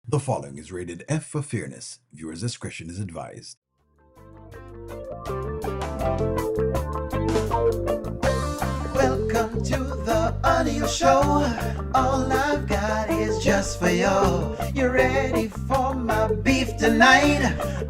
The following is rated F for fairness. Viewers' discretion is advised. Welcome to the Audio Show. All I've got is just for you. You ready for my beef tonight?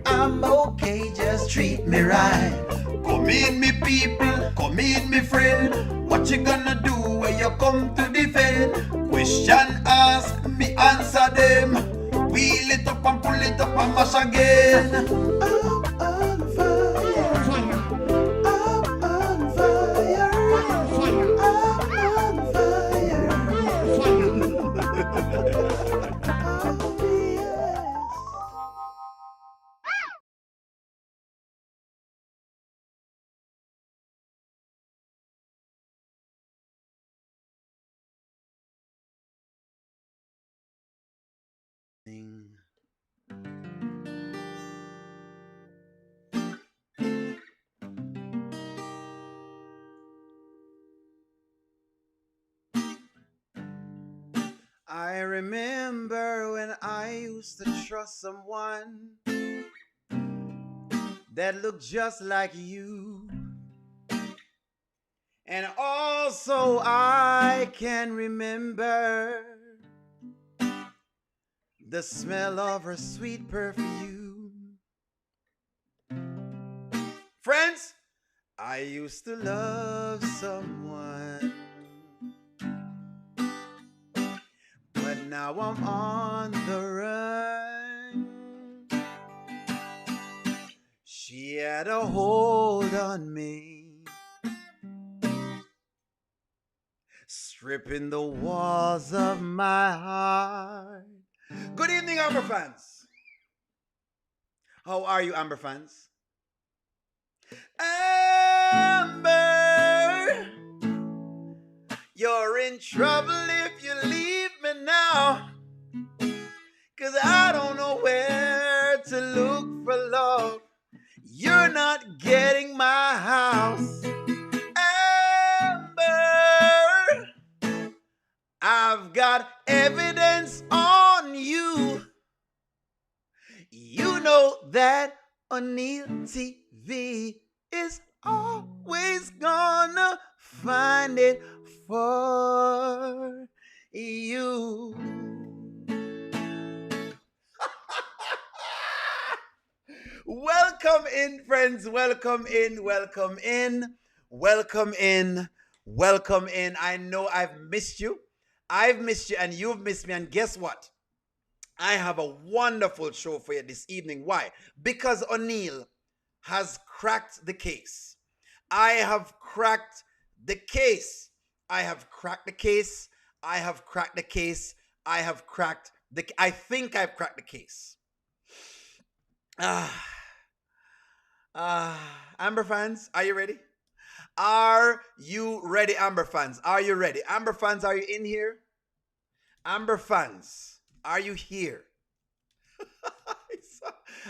I'm okay, just treat me right. Come in, me people, come in, me friend. What you gonna do when you come to defend? Question ask, me answer them. Wheel it up and pull it up and mash again. I'm on fire. I'm on fire. I'm on fire. Oh, yes. I remember when I used to trust someone that looked just like you. And also I can remember the smell of her sweet perfume. Friends, I used to love someone, but now I'm on the run. She had a hold on me, stripping the walls of my heart. Good evening, Amber fans. How are you, Amber fans? Amber, you're in trouble if you leave me now, 'cause I don't know where to look for love. You're not getting my house. Amber, I've got evidence on you. You know that O'Neill TV is always gonna find it for you. Welcome in, friends. Welcome in, welcome in, welcome in, welcome in. I know I've missed you. I've missed you and you've missed me. And guess what? I have a wonderful show for you this evening. Why? Because O'Neill has cracked the case. I have cracked the case. I have cracked the case. I have cracked the case. I have cracked the. I think I've cracked the case. Amber fans, are you ready? Are you ready, Amber fans? Are you ready? Amber fans, are you in here? Amber fans, are you here?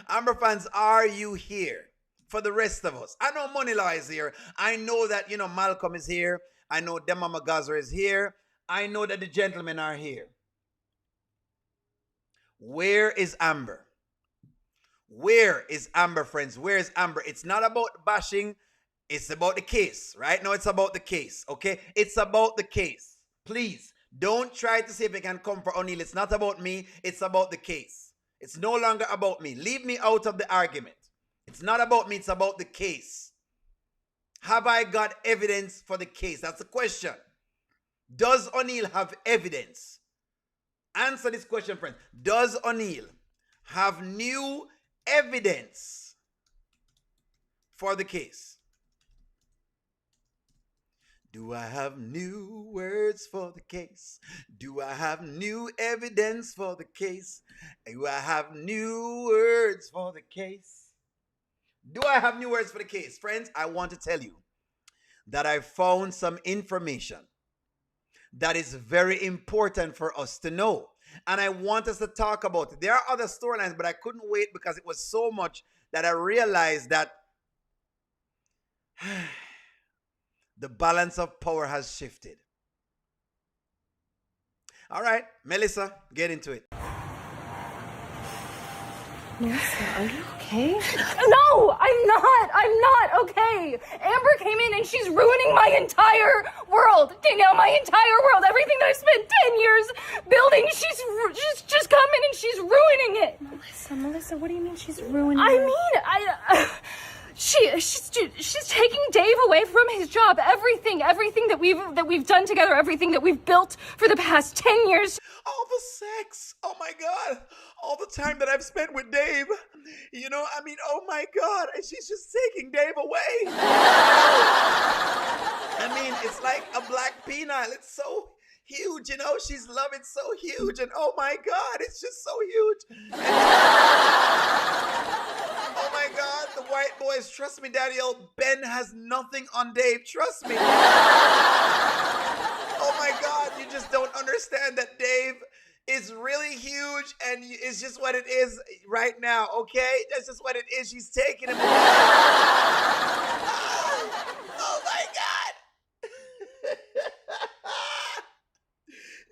Amber fans, are you here? For the rest of us, I know Money Law is here. I know that, Malcolm is here. I know Dema Magazer is here. I know that the gentlemen are here. Where is Amber? Where is Amber, friends? Where is Amber? It's not about bashing. It's about the case. Right now, it's about the case. Okay? It's about the case. Please, don't try to see if it can come for O'Neill. It's not about me. It's about the case. It's no longer about me. Leave me out of the argument. It's not about me. It's about the case. Have I got evidence for the case? That's the question. Does O'Neill have evidence? Answer this question, friends. Does O'Neill have new evidence for the case? Do I have new words for the case? Do I have new evidence for the case? Do I have new words for the case? Do I have new words for the case? Friends, I want to tell you that I found some information that is very important for us to know. And I want us to talk about it. There are other storylines, but I couldn't wait because it was so much that I realized that the balance of power has shifted. All right, Melissa, get into it. Melissa, are you okay? No, I'm not okay. Amber came in and she's ruining my entire world. Danielle, my entire world. Everything that I spent 10 years building, she's just come in and she's ruining it. Melissa, what do you mean she's ruining I mean, she's taking Dave away from his job. Everything that we've done together, everything that we've built for the past 10 years. All the sex. Oh my God. All the time that I've spent with Dave. You know, I mean, oh my God. And she's just taking Dave away. I mean, it's like a black peanut. It's so huge, you know. She's love it so huge. And oh my God, it's just so huge. Oh my God, the white boys, trust me, Daniel, Ben has nothing on Dave. Trust me. Oh my God, you just don't understand that Dave is really huge and it's just what it is right now, okay? That's just what it is. She's taking him away. Oh my God.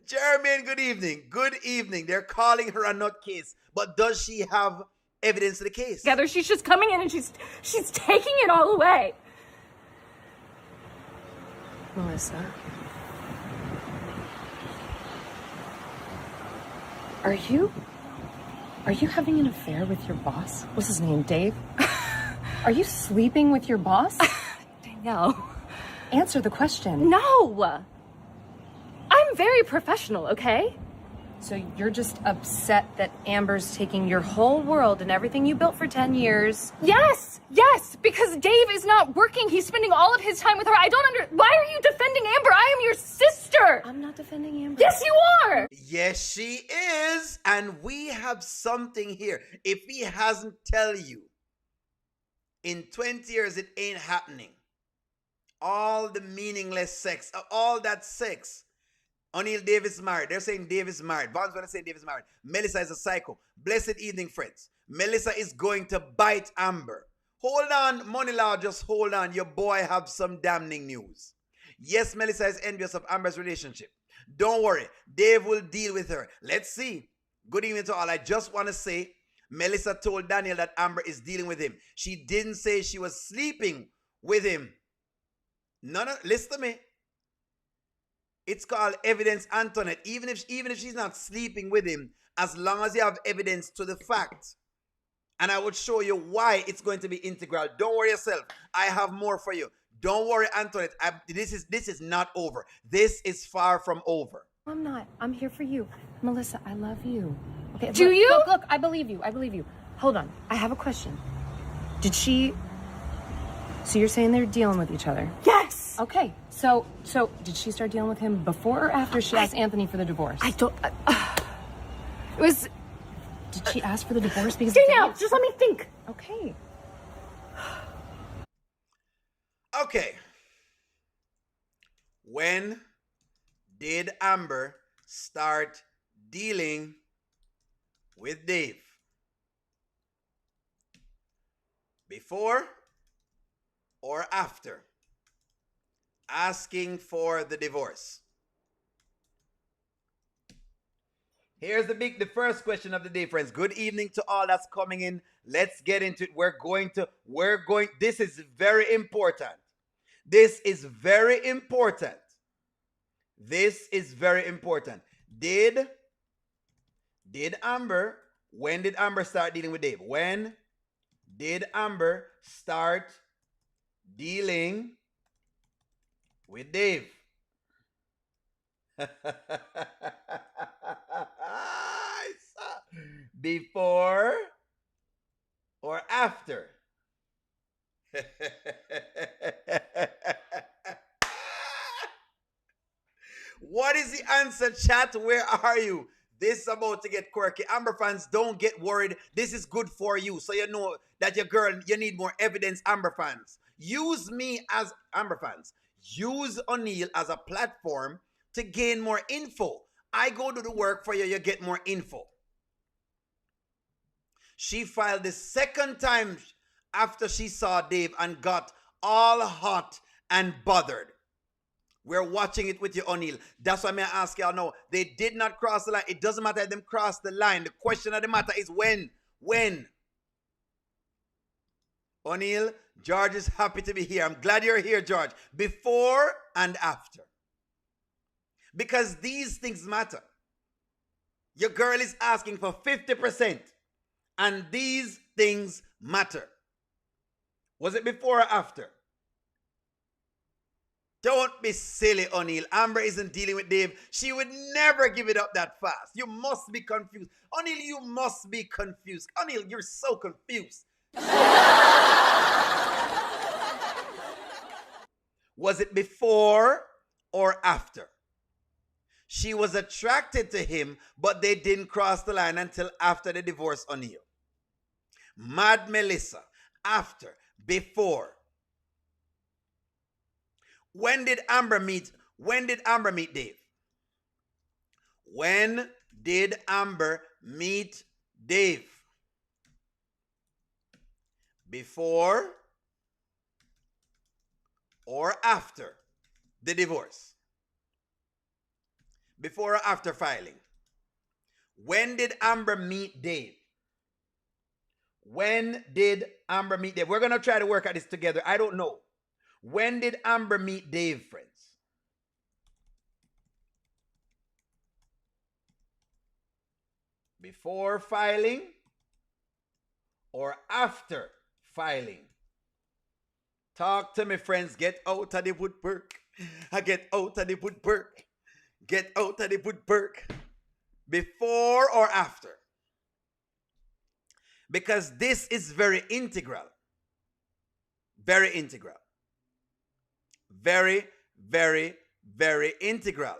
Jermaine, good evening. Good evening. They're calling her a nutcase, but does she have evidence of the case? Together, she's just coming in and she's taking it all away. Melissa. Are you having an affair with your boss? What's his name, Dave? Are you sleeping with your boss? Danielle. Answer the question. No. I'm very professional, okay? So you're just upset that Amber's taking your whole world and everything you built for 10 years? Yes, because Dave is not working. He's spending all of his time with her. Why are you defending Amber? I am your sister. I'm not defending Amber. Yes, you are. Yes, she is. And we have something here. If he hasn't tell you, in 20 years, it ain't happening. All the meaningless sex, all that sex. O'Neill Davis married. They're saying Davis married. Vaughn's going to say Davis married. Melissa is a psycho. Blessed evening, friends. Melissa is going to bite Amber. Hold on, Money Law, just hold on. Your boy have some damning news. Yes, Melissa is envious of Amber's relationship. Don't worry. Dave will deal with her. Let's see. Good evening to all. I just want to say, Melissa told Daniel that Amber is dealing with him. She didn't say she was sleeping with him. No, listen to me. It's called evidence, Antoinette. Even if she's not sleeping with him, as long as you have evidence to the fact, and I would show you why it's going to be integral. Don't worry yourself. I have more for you. Don't worry, Antoinette. This is not over. This is far from over. I'm not. I'm here for you. Melissa, I love you. Okay. Do you? Look, I believe you. Hold on. I have a question. So you're saying they're dealing with each other? Yes. Okay. So did she start dealing with him before or after she asked Anthony for the divorce? I don't. It was. Did she ask for the divorce because? Danielle, just let me think. Okay. Okay. When did Amber start dealing with Dave? Before or after asking for the divorce? Here's the first question of the day, friends. Good evening to all that's coming in. Let's get into it. This is very important. This is very important. This is very important. When did Amber start dealing with Dave? When did Amber start dealing with Dave? Before or after? What is the answer, chat? Where are you? This is about to get quirky. Amber fans, don't get worried. This is good for you. So you know that your girl, you need more evidence, Amber fans. Use me as Amber fans. Use O'Neill as a platform to gain more info. I go do the work for you, you get more info. She filed the second time after she saw Dave and got all hot and bothered. We're watching it with you, O'Neill. That's why I ask y'all now. They did not cross the line. It doesn't matter if them cross the line. The question of the matter is when. O'Neill, George is happy to be here. I'm glad you're here, George. Before and after. Because these things matter. Your girl is asking for 50%. And these things matter. Was it before or after? Don't be silly, O'Neill. Amber isn't dealing with Dave. She would never give it up that fast. You must be confused. O'Neill, you must be confused. O'Neill, you're so confused. Was it before or after? She was attracted to him, but they didn't cross the line until after the divorce, O'Neill. Mad Melissa, after, before. When did Amber meet Dave? When did Amber meet Dave? Before or after the divorce? Before or after filing? When did Amber meet Dave? When did Amber meet Dave? We're going to try to work at this together. I don't know. When did Amber meet Dave, friends? Before filing or after filing? Talk to me, friends. Get out of the woodwork. I get out of the woodwork. Get out of the woodwork. Before or after? Because this is very integral. Very integral. Very, very, very integral.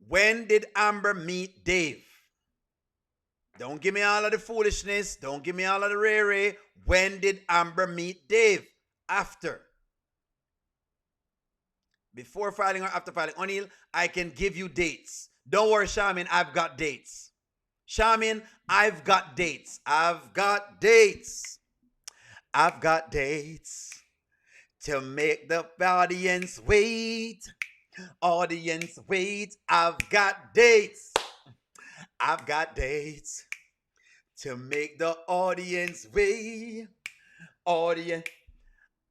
When did Amber meet Dave? Don't give me all of the foolishness. Don't give me all of the rare. When did Amber meet Dave? After. Before filing or after filing? O'Neill, I can give you dates. Don't worry, Shamin, I've got dates. Shamin, I've got dates. I've got dates. I've got dates to make the audience wait. Audience wait. I've got dates. I've got dates to make the audience wait. Audience.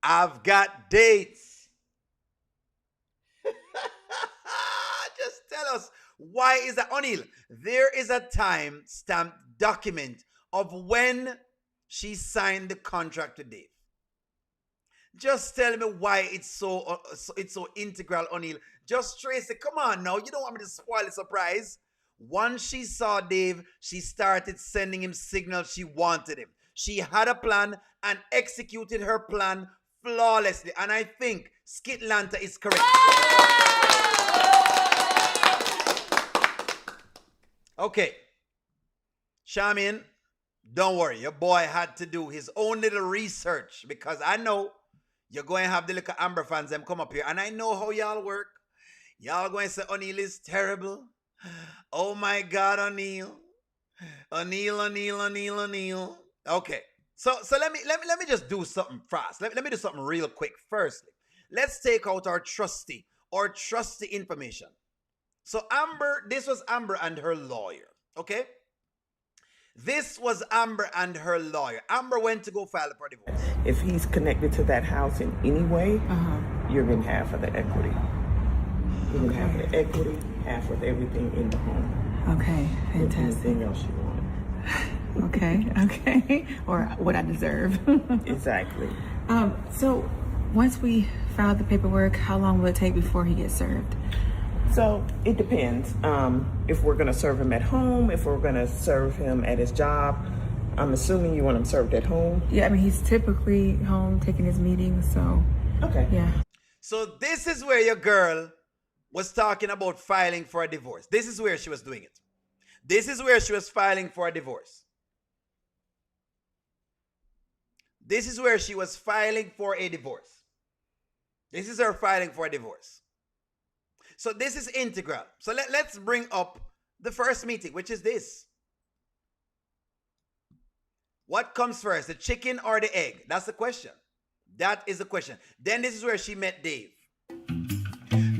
I've got dates. Just tell us, why is that, O'Neill? There is a time stamped document of when she signed the contract with Dave. Just tell me why it's so integral, O'Neill. Just trace it. Come on now. You don't want me to spoil the surprise. Once she saw Dave, she started sending him signals she wanted him. She had a plan and executed her plan flawlessly. And I think Skitlanta is correct. Okay. Shamin, don't worry. Your boy had to do his own little research because I know you're going to have the little Amber fans them come up here. And I know how y'all work. Y'all going to say O'Neill is terrible. Oh my God, O'Neill. O'Neill. Okay. So let me just do something fast. Let me do something real quick. Firstly, let's take out our trusty information. So Amber, this was Amber and her lawyer. Okay? This was Amber and her lawyer. Amber went to go file for divorce. If he's connected to that house in any way, you're getting half of the equity. You're getting half of the equity, half of everything in the home. Okay, fantastic. Anything else you want. Okay. Or what I deserve. Exactly. So once we file the paperwork, how long will it take before he gets served? So it depends. If we're going to serve him at home, if we're going to serve him at his job. I'm assuming you want him served at home. Yeah, I mean, he's typically home taking his meetings, so. Okay. Yeah. So this is where your girl was talking about filing for a divorce. This is where she was doing it. This is where she was filing for a divorce. This is where she was filing for a divorce. This is her filing for a divorce. So this is integral. So let's bring up the first meeting, which is this. What comes first, the chicken or the egg? That's the question. That is the question. Then this is where she met Dave.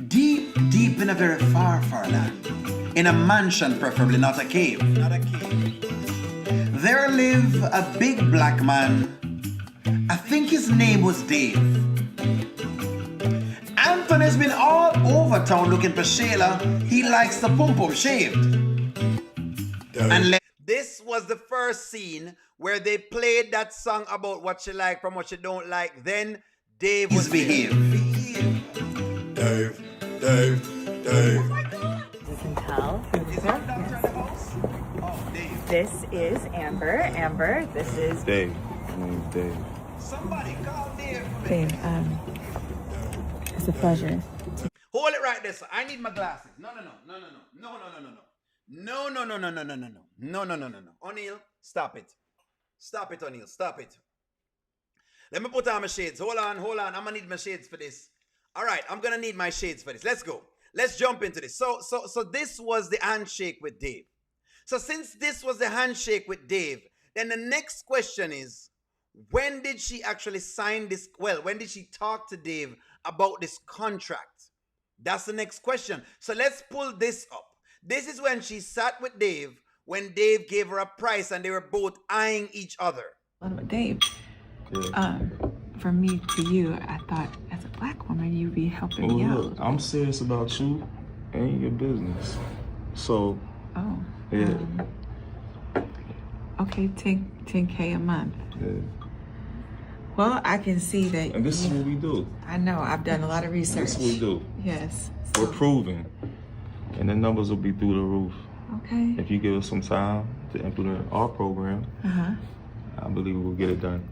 Deep, deep in a very far, far land, in a mansion, preferably not a cave. There lived a big black man. I think his name was Dave. Anthony's been all over town looking for Shayla. He likes the pum-pum shaved. And this was the first scene where they played that song about what she like from what she don't like. Then Dave was behaved. Dave, Dave, Dave. You can tell. Is there a doctor in the house? Oh, Dave. This is Amber. Amber, this is Dave. My name's Dave. Somebody call Dave. Dave, it's a pleasure. Hold it right there, sir. I need my glasses. No. O'Neal, stop it. Stop it, O'Neal. Stop it. Let me put on my shades. Hold on. I'm gonna need my shades for this. All right, I'm gonna need my shades for this. Let's go. Let's jump into this. So this was the handshake with Dave. So since this was the handshake with Dave, then the next question is, when did she actually sign this? Well, when did she talk to Dave about this contract? That's the next question. So let's pull this up. This is when she sat with Dave, when Dave gave her a price and they were both eyeing each other. Dave, from me to you, I thought as a black woman, you'd be helping me out. Look, I'm serious about you and your business. So, yeah. Okay, 10K a month. Yeah. Well, I can see that. And this is what we do. I know, I've done a lot of research. This is what we do. Yes. We're proving. And the numbers will be through the roof. Okay. If you give us some time to implement our program, I believe we'll get it done.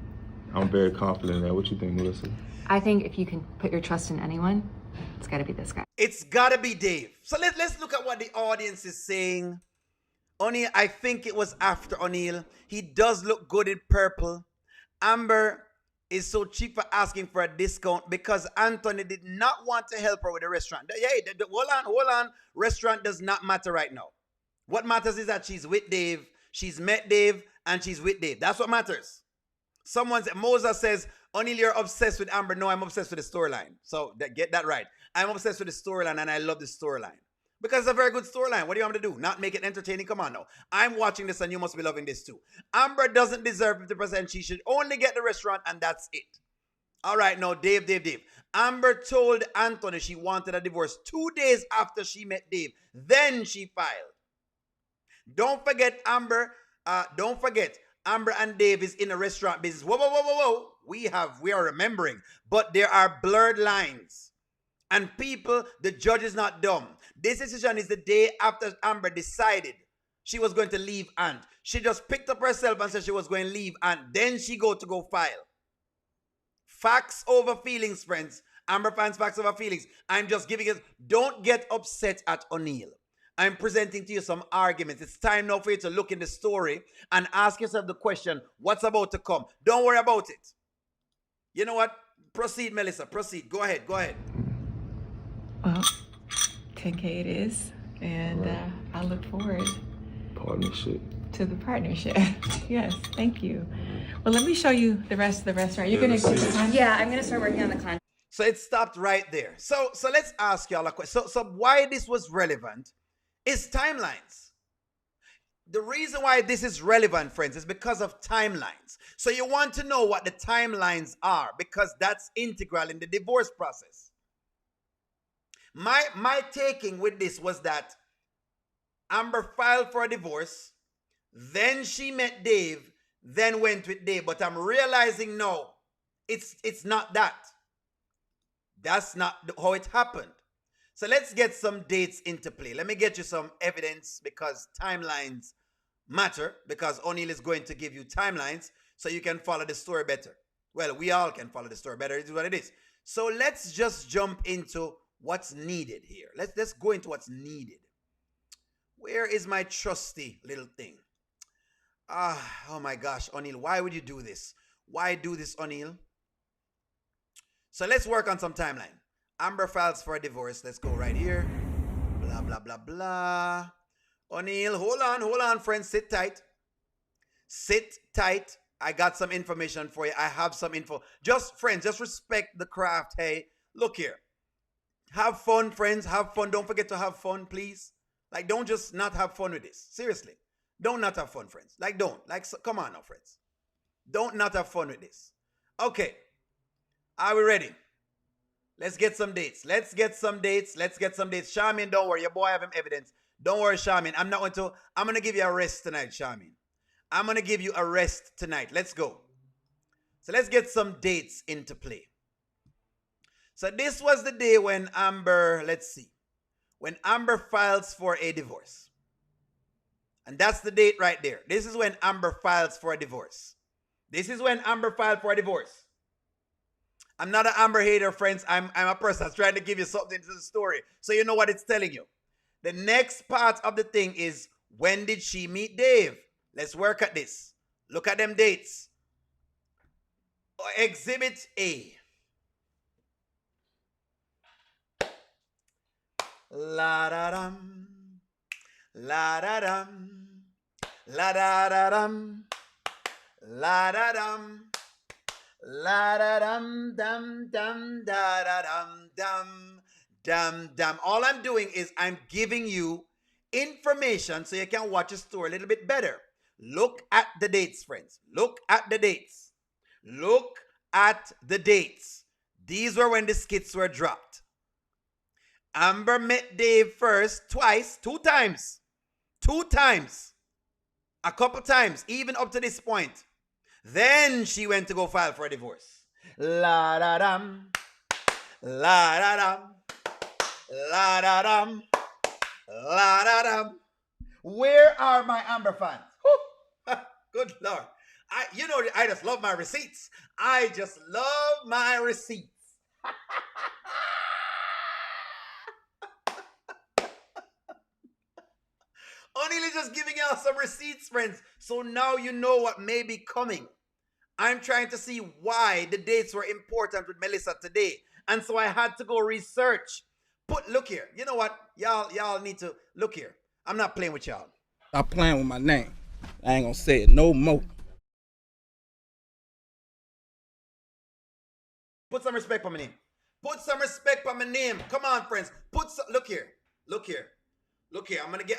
I'm very confident in that. What you think, Melissa? I think if you can put your trust in anyone, it's got to be this guy. It's gotta be Dave. So let's look at what the audience is saying. O'Neal, I think it was after O'Neal. He does look good in purple. Amber is so cheap for asking for a discount because Anthony did not want to help her with the restaurant. Hold on. Restaurant does not matter right now. What matters is that she's with Dave, she's met Dave, and she's with Dave. That's what matters. Moses says, O'Neal, you're obsessed with Amber. No, I'm obsessed with the storyline. So get that right. I'm obsessed with the storyline, and I love the storyline. Because it's a very good storyline. What do you want me to do? Not make it entertaining? Come on now. I'm watching this and you must be loving this too. Amber doesn't deserve 50%. She should only get the restaurant and that's it. All right, now, Dave. Amber told Anthony she wanted a divorce 2 days after she met Dave. Then she filed. Don't forget, Amber and Dave is in a restaurant business. Whoa. We are remembering. But there are blurred lines. And people, the judge is not dumb. This decision is the day after Amber decided she was going to leave Ant. She just picked up herself and said she was going to leave Ant. Then she go file. Facts over feelings, friends. Amber fans, facts over feelings. I'm just giving it. Don't get upset at O'Neal. I'm presenting to you some arguments. It's time now for you to look in the story and ask yourself the question, what's about to come? Don't worry about it. You know what? Proceed, Melissa. Proceed. Go ahead. Well, 10K it is, and I look forward Partnership. to the partnership. Yes, thank you. Well, let me show you the rest of the restaurant. You're gonna take the time? Yeah, I'm going to start working on the contract. So it stopped right there. So let's ask y'all a question. So why this was relevant is timelines. The reason why this is relevant, friends, is because of timelines. So you want to know what the timelines are because that's integral in the divorce process. My taking with this was that Amber filed for a divorce, then she met Dave, then went with Dave. But I'm realizing no, it's not that. That's not how it happened. So let's get some dates into play. Let me get you some evidence because timelines matter, because O'Neal is going to give you timelines so you can follow the story better. Well, we all can follow the story better. It is what it is. So let's just jump into what's needed here. Let's go into what's needed. Where is my trusty little thing? Oh my gosh, O'Neal, why would you do this? Why do this, O'Neal? So let's work on some timeline. Amber files for a divorce. Let's go right here. Blah, blah, blah, blah. O'Neal, hold on, friends. Sit tight. Sit tight. I got some information for you. I have some info. Just, friends, just respect the craft. Hey, look here. Have fun, friends. Have fun. Don't forget to have fun, please. Like, don't just not have fun with this. Seriously. Don't not have fun, friends. Like, don't. Like, come on now, friends. Don't not have fun with this. Okay. Are we ready? Let's get some dates. Let's get some dates. Charmin, don't worry. Your boy have him evidence. Don't worry, Charmin. I'm going to give you a rest tonight, Charmin. I'm going to give you a rest tonight. Let's go. So let's get some dates into play. So this was the day when Amber, let's see, when Amber files for a divorce. And that's the date right there. This is when Amber files for a divorce. This is when Amber filed for a divorce. I'm not an Amber hater, friends. I'm a person that's trying to give you something to the story so you know what it's telling you. The next part of the thing is, when did she meet Dave? Let's work at this. Look at them dates. Exhibit A. La da dum, la da dum, la da da dum, la da dum, la da dum, dum dum da da dum dum dum dum. All I'm doing is I'm giving you information so you can watch a story a little bit better. Look at the dates, friends. Look at the dates. Look at the dates. These were when the skits were dropped. Amber met Dave first, twice, 2 times. 2 times. A couple times, even up to this point. Then she went to go file for a divorce. La da dum. La da dum. La da dum. La da dum. Where are my Amber fans? Good Lord. I just love my receipts. I just love my receipts. O'Neal is just giving y'all some receipts, friends. So now you know what may be coming. I'm trying to see why the dates were important with Melissa today. And so I had to go research. Look here. You know what? Y'all need to look here. I'm not playing with y'all. Stop playing with my name. I ain't gonna say it no more. Put some respect on my name. Put some respect on my name. Come on, friends. Look here. Look here. Look here. I'm gonna get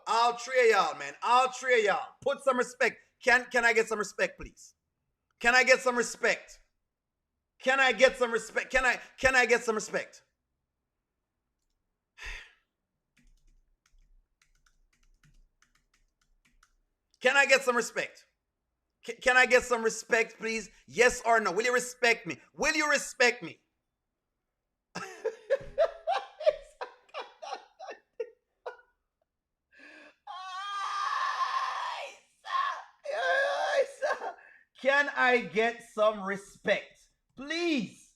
all 3 of y'all, man. All 3 of y'all. Put some respect. Can I get some respect, please? Can I get some respect? Can I get some respect? Can I get some respect? Can I get some respect? Can I get some respect, please? Yes or no? Will you respect me? Will you respect me? Can I get some respect? Please.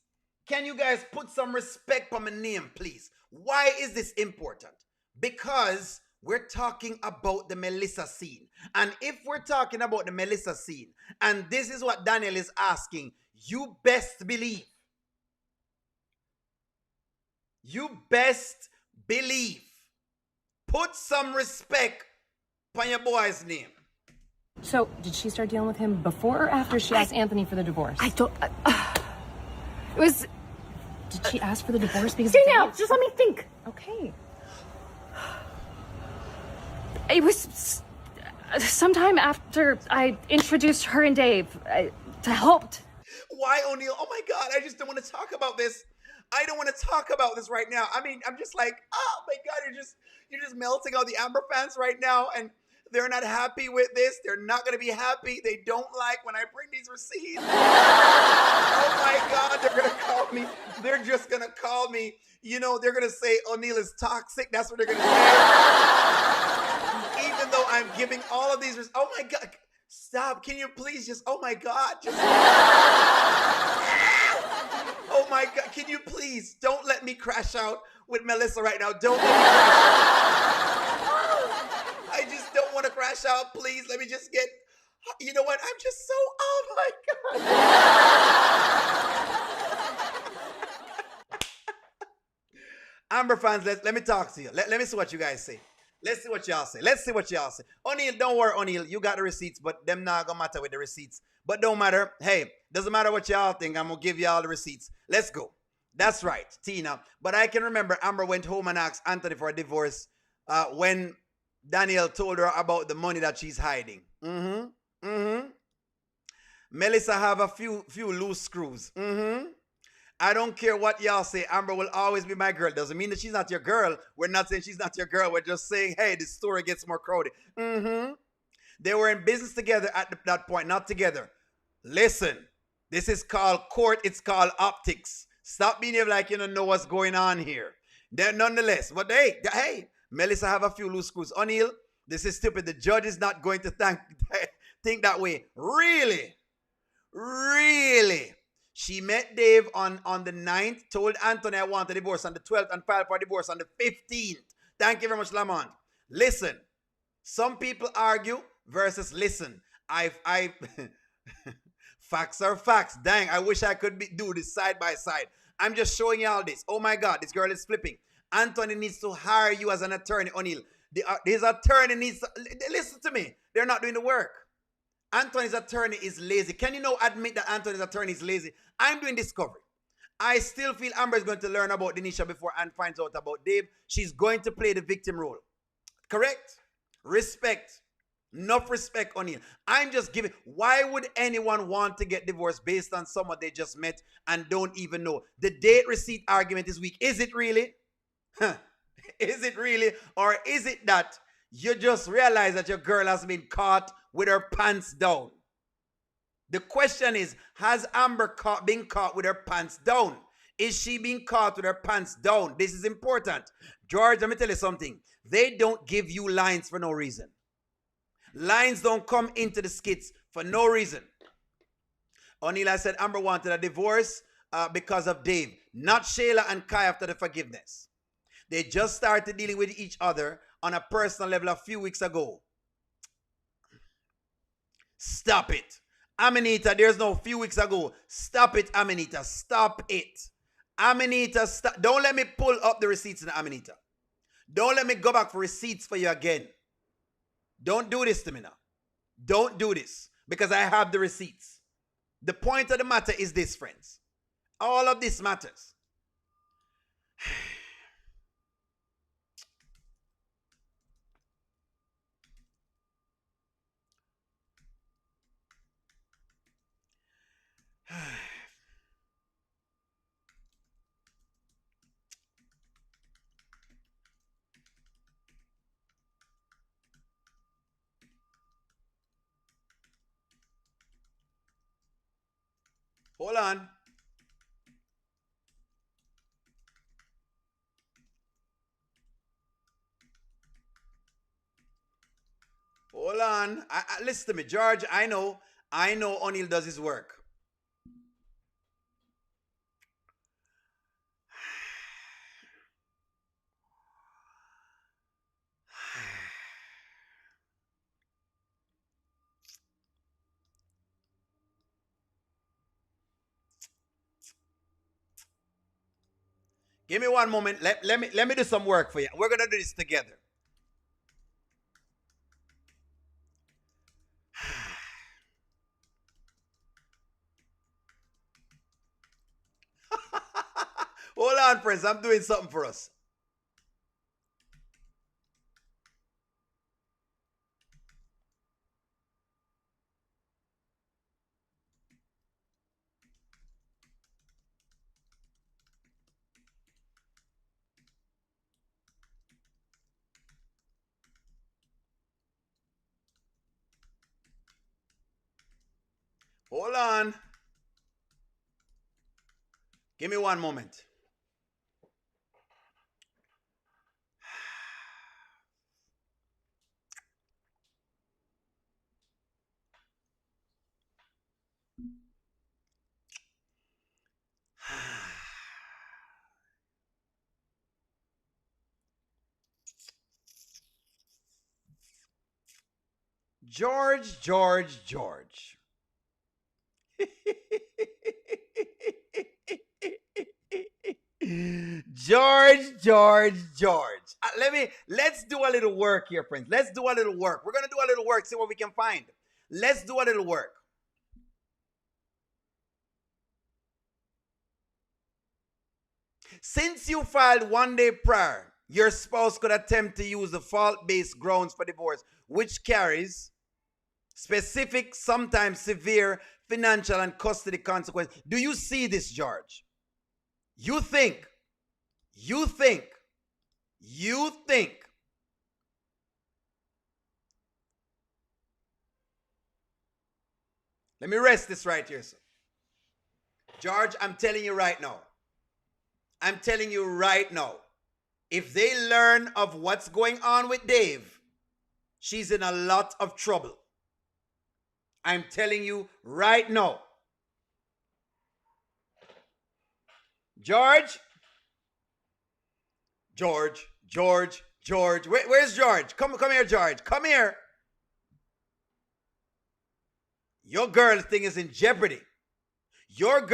Can you guys put some respect on my name, please? Why is this important? Because we're talking about the Melissa scene. And if we're talking about the Melissa scene, and this is what Daniel is asking, you best believe. Put some respect on your boy's name. So, did she start dealing with him before or after she asked Anthony for the divorce? It was... Did she ask for the divorce because... Danielle, just let me think. Okay. It was sometime after I introduced her and Dave to help. Why, O'Neal? Oh my God, I just don't want to talk about this. I don't want to talk about this right now. I mean, I'm just like, oh my God, you're just melting all the Amber fans right now, and they're not happy with this. They're not going to be happy. They don't like when I bring these receipts. Oh my God, they're going to call me. They're just going to call me. You know, they're going to say O'Neal is toxic. That's what they're going to say. Even though I'm giving all of these. Oh my God. Stop. Can you please just, oh my God. Just, oh my God. Can you please don't let me crash out with Melissa right now. Don't let me crash out. I just don't want to crash out. Please let me just get, you know what? I'm just so, oh my God. Amber fans, let me talk to you. Let me see what you guys say. Let's see what y'all say. O'Neal, don't worry, O'Neal. You got the receipts, but them not gonna matter with the receipts. But don't matter. Hey, doesn't matter what y'all think. I'm gonna give y'all the receipts. Let's go. That's right, Tina. But I can remember Amber went home and asked Anthony for a divorce when Daniel told her about the money that she's hiding. Melissa have a few loose screws. I don't care what y'all say. Amber will always be my girl. Doesn't mean that she's not your girl. We're not saying she's not your girl. We're just saying, hey, the story gets more crowded. They were in business together at that point, not together. Listen, this is called court. It's called optics. Stop being like you don't know what's going on here. Then, nonetheless, but hey, Melissa have a few loose screws. O'Neal, this is stupid. The judge is not going to think that way. Really? She met Dave on the 9th, told Anthony I want a divorce on the 12th, and filed for divorce on the 15th. Thank you very much, Lamont. Listen, some people argue versus listen. Facts are facts. Dang, I wish I could do this side by side. I'm just showing you all this. Oh my God, this girl is flipping. Anthony needs to hire you as an attorney, O'Neal. His attorney needs to, listen to me. They're not doing the work. Anthony's attorney is lazy. Can you now admit that Anthony's attorney is lazy? I'm doing discovery. I still feel Amber is going to learn about Denisha before Anne finds out about Dave. She's going to play the victim role. Correct? Respect. Enough respect, O'Neal. I'm just giving. Why would anyone want to get divorced based on someone they just met and don't even know? The date receipt argument is weak. Is it really? Is it really? Or is it that you just realize that your girl has been caught with her pants down? The question is, has Amber been caught with her pants down? Is she being caught with her pants down? This is important. George, let me tell you something. They don't give you lines for no reason. Lines don't come into the skits for no reason. O'Neal, I said Amber wanted a divorce because of Dave, not Shayla and Kai after the forgiveness. They just started dealing with each other on a personal level a few weeks ago. Stop it. Amanita, there's no few weeks ago. Stop it, Amanita. Stop it. Amanita, stop. Don't let me pull up the receipts in Amanita. Don't let me go back for receipts for you again. Don't do this to me now. Don't do this because I have the receipts. The point of the matter is this, friends. All of this matters. Hold on. Hold on. Listen to me, George. I know O'Neal does his work. Give me one moment. Let me do some work for you. We're gonna do this together. Hold on, friends. I'm doing something for us. Hold on. Give me one moment. George. George. Let's do a little work here, friends. Let's do a little work. We're going to do a little work, see what we can find. Let's do a little work. Since you filed 1 day prior your spouse could attempt to use the fault-based grounds for divorce, which carries specific, sometimes severe financial and custody consequences. Do you see this, George? You think. Let me rest this right here, sir. George, I'm telling you right now. If they learn of what's going on with Dave, she's in a lot of trouble. I'm telling you right now. George. Where's George? Come here, George. Come here. Your girl's thing is in jeopardy. I'm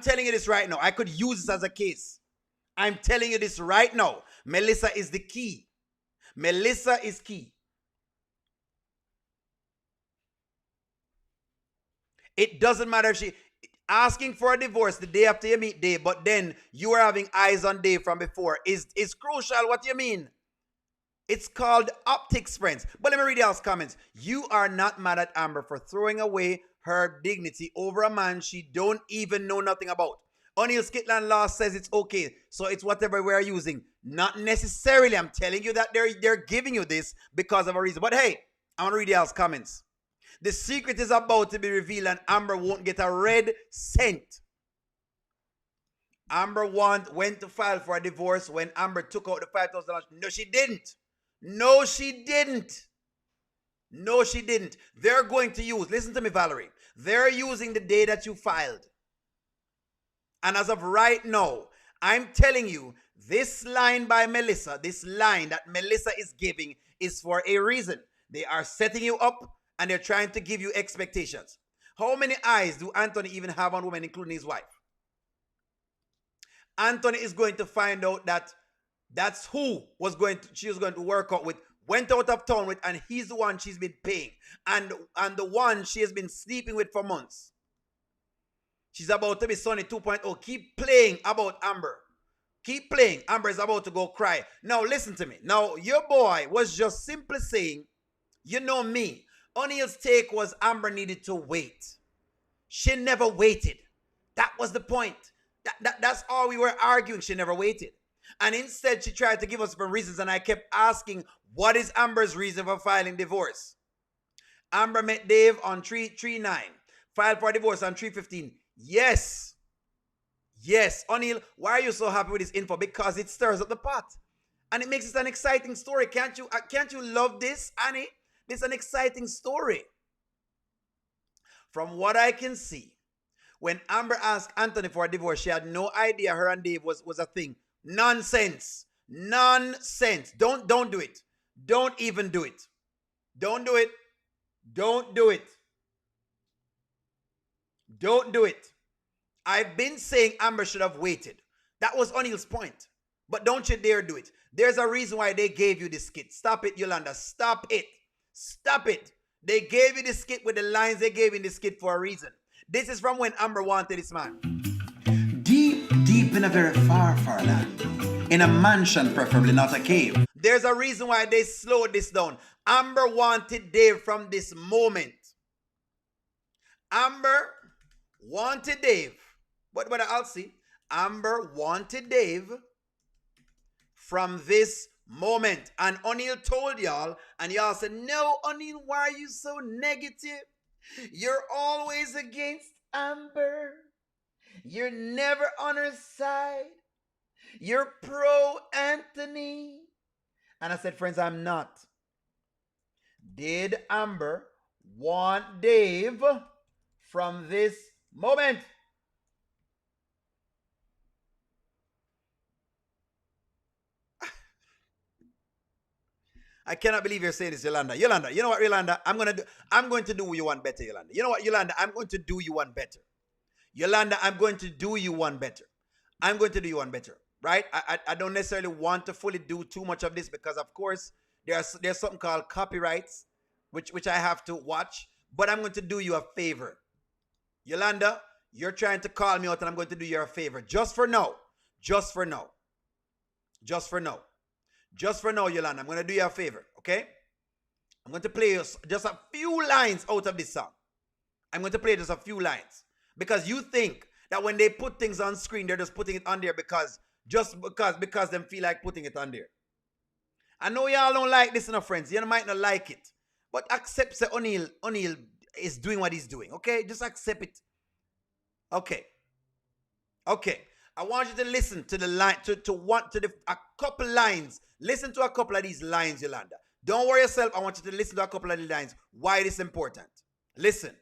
telling you this right now. I could use this as a case. I'm telling you this right now. Melissa is the key. Melissa is key. It doesn't matter if she asking for a divorce the day after you meet Dave, but then you are having eyes on Dave from before is crucial. What do you mean? It's called optics, friends. But let me read y'all's comments. You are not mad at Amber for throwing away her dignity over a man she don't even know nothing about. O'Neal Skitland Law says it's okay, so it's whatever we're using. Not necessarily. I'm telling you that they're giving you this because of a reason. But hey, I want to read y'all's comments. The secret is about to be revealed and Amber won't get a red cent. Amber went to file for a divorce when Amber took out the $5,000. No, she didn't. They're going to use, listen to me, Valerie. They're using the day that you filed. And as of right now, I'm telling you, this line by Melissa, this line that Melissa is giving is for a reason. They are setting you up and they're trying to give you expectations. How many eyes do Anthony even have on women, including his wife? Anthony is going to find out that that's who she was going to work out with, went out of town with, and he's the one she's been paying. And the one she has been sleeping with for months. She's about to be Sonny 2.0. Keep playing about Amber. Keep playing. Amber is about to go cry. Now listen to me. Now your boy was just simply saying, you know me. O'Neal's take was Amber needed to wait. She never waited. That was the point. That's all we were arguing. She never waited. And instead, she tried to give us some reasons, and I kept asking, what is Amber's reason for filing divorce? Amber met Dave on 3/9, filed for divorce on 3/15. Yes. O'Neal, why are you so happy with this info? Because it stirs up the pot. And it makes it an exciting story. Can't you love this, Annie? This is an exciting story. From what I can see, when Amber asked Anthony for a divorce, she had no idea her and Dave was a thing. Nonsense. Don't do it. Don't even do it. Don't do it. I've been saying Amber should have waited. That was O'Neal's point. But don't you dare do it. There's a reason why they gave you this skit. Stop it, Yolanda. Stop it. They gave you the skit with the lines they gave in the skit for a reason. This is from when Amber wanted this man. Deep in a very far land. In a mansion, preferably not a cave. There's a reason why they slowed this down. Amber wanted Dave from this moment. Amber wanted Dave. But I'll see. Amber wanted Dave from this moment. And O'Neal told y'all, and y'all said, no, O'Neal, why are you so negative? You're always against Amber. You're never on her side. You're pro Anthony. And I said, friends, I'm not. Did Amber want Dave from this moment? I cannot believe you're saying this, Yolanda. Yolanda, you know what, Yolanda? I'm going to do you one better, Yolanda. You know what, Yolanda? I'm going to do you one better. Yolanda, I'm going to do you one better. Right? I don't necessarily want to fully do too much of this because, of course, there's something called copyrights, which I have to watch. But I'm going to do you a favor. Yolanda, You're trying to call me out and I'm going to do you a favor. Just for now. Just for now. Just for now. Just for now, Yolanda. I'm going to do you a favor, okay? I'm going to play just a few lines out of this song. I'm going to play just a few lines. Because you think that when they put things on screen, they're just putting it on there because they feel like putting it on there. I know y'all don't like this, friends. You might not like it. But accept that O'Neal is doing what he's doing, okay? Just accept it. Okay. Okay. I want you to listen to the line, a couple lines. Listen to a couple of these lines, Yolanda. Don't worry yourself. I want you to listen to a couple of the lines. Why it is important. Listen.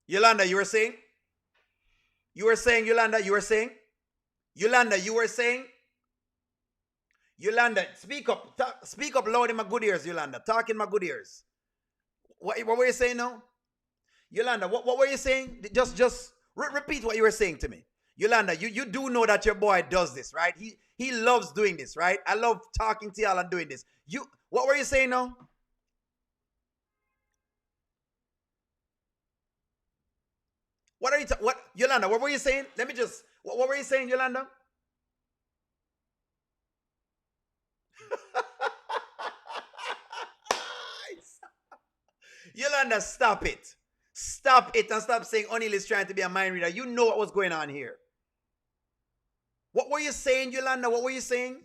Yolanda, you were saying? You were saying, Yolanda, you were saying? Yolanda, you were saying? Yolanda, speak up. Speak up loud in my good ears, Yolanda. Talk in my good ears. What were you saying now? Yolanda, what were you saying? Just repeat what you were saying to me. Yolanda, you do know that your boy does this, right? He loves doing this, right? I love talking to y'all and doing this. What were you saying now? Yolanda, what were you saying? What were you saying, Yolanda? Yolanda, stop it. Stop it and stop saying O'Neal is trying to be a mind reader. You know what was going on here. What were you saying, Yolanda? What were you saying?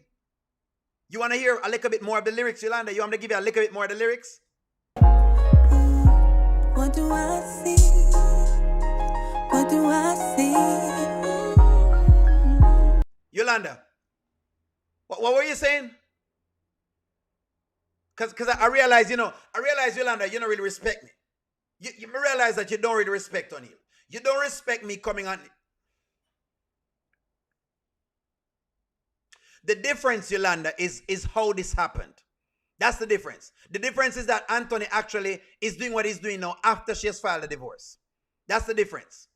You want to hear a little bit more of the lyrics, Yolanda? You want me to give you a little bit more of the lyrics? What do I see? What do I see? Yolanda, what were you saying? Because I realize, Yolanda, you don't really respect me. You realize that you don't really respect O'Neal. You don't respect me coming on. The difference, Yolanda, is how this happened. That's the difference. The difference is that Anthony actually is doing what he's doing now after she has filed a divorce. That's the difference.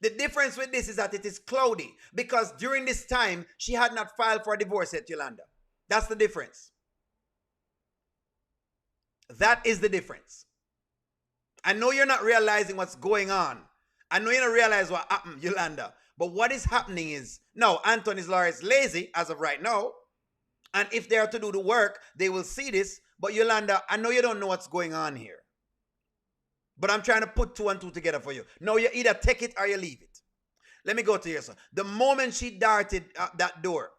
The difference with this is that it is cloudy because during this time, she had not filed for a divorce yet, Yolanda. That's the difference. That is the difference. I know you're not realizing what's going on. I know you don't realize what happened, Yolanda. But what is happening is, no, Anthony's lawyer is lazy as of right now. And if they are to do the work, they will see this. But Yolanda, I know you don't know what's going on here. But I'm trying to put 2 and 2 together for you. No, you either take it or you leave it. Let me go to here, sir. The moment she darted out that door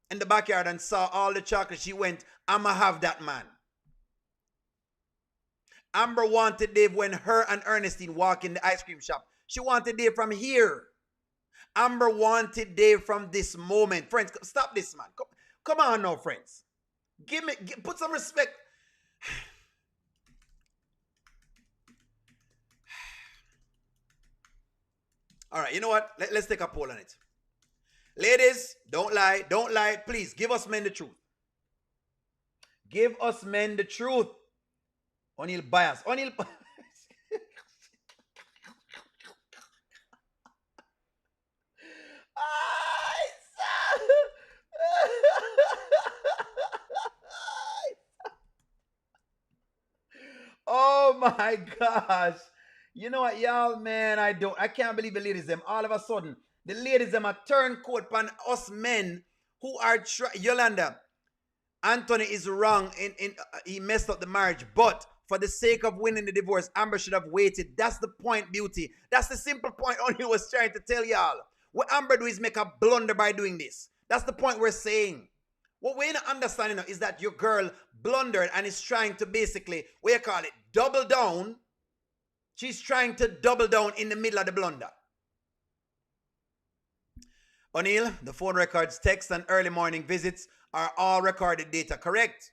in the backyard and saw all the chocolate, she went, I'ma have that man. Amber wanted Dave when her and Ernestine walk in the ice cream shop. She wanted Dave from here. Amber wanted Dave from this moment. Friends, stop this, man. Come on now, friends. Put some respect. All right, you know what? Let's take a poll on it. Ladies, don't lie. Don't lie. Please, give us men the truth. Give us men the truth. O'Neal bias. O'Neal bias. Oh my gosh. You know what, y'all, man, I can't believe the ladies them. All of a sudden, the ladies them are turn coat upon us men who are Yolanda. Anthony is wrong he messed up the marriage, but for the sake of winning the divorce, Amber should have waited. That's the point, beauty. That's the simple point O'Neal was trying to tell y'all. What Amber do is make a blunder by doing this. That's the point we're saying. What we're not understanding now is that your girl blundered and is trying to basically, double down. She's trying to double down in the middle of the blunder. O'Neal, the phone records, texts, and early morning visits are all recorded data, correct?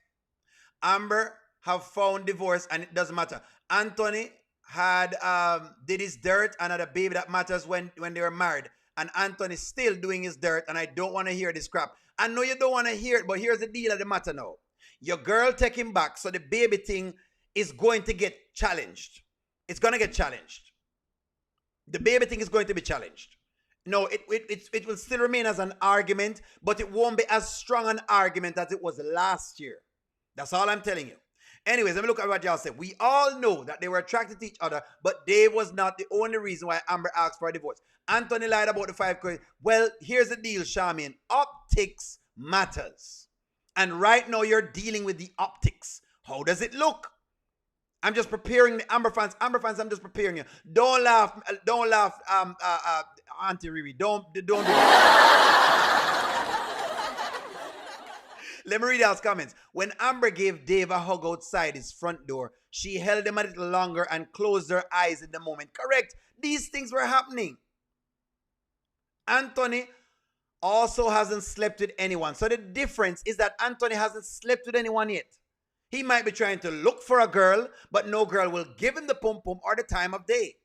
Amber have found divorce and it doesn't matter. Anthony had did his dirt and had a baby that matters when they were married. And Anthony's still doing his dirt and I don't want to hear this crap. I know you don't want to hear it, but here's the deal of the matter now. Your girl take him back, so the baby thing is going to get challenged. It's going to get challenged. The baby thing is going to be challenged. No, it will still remain as an argument, but it won't be as strong an argument as it was last year. That's all I'm telling you. Anyways, let me look at what y'all said. We all know that they were attracted to each other, but Dave was not the only reason why Amber asked for a divorce. Anthony lied about the 5 credit. Well, here's the deal, Charmaine. Optics matters. And right now you're dealing with the optics. How does it look? I'm just preparing the Amber fans. Amber fans, I'm just preparing you. Don't laugh, Auntie Riri. Don't do that. Let me read out comments. When Amber gave Dave a hug outside his front door, she held him a little longer and closed her eyes in the moment. Correct. These things were happening. Anthony also hasn't slept with anyone. So the difference is that Anthony hasn't slept with anyone yet. He might be trying to look for a girl, but no girl will give him the pum-pum or the time of day.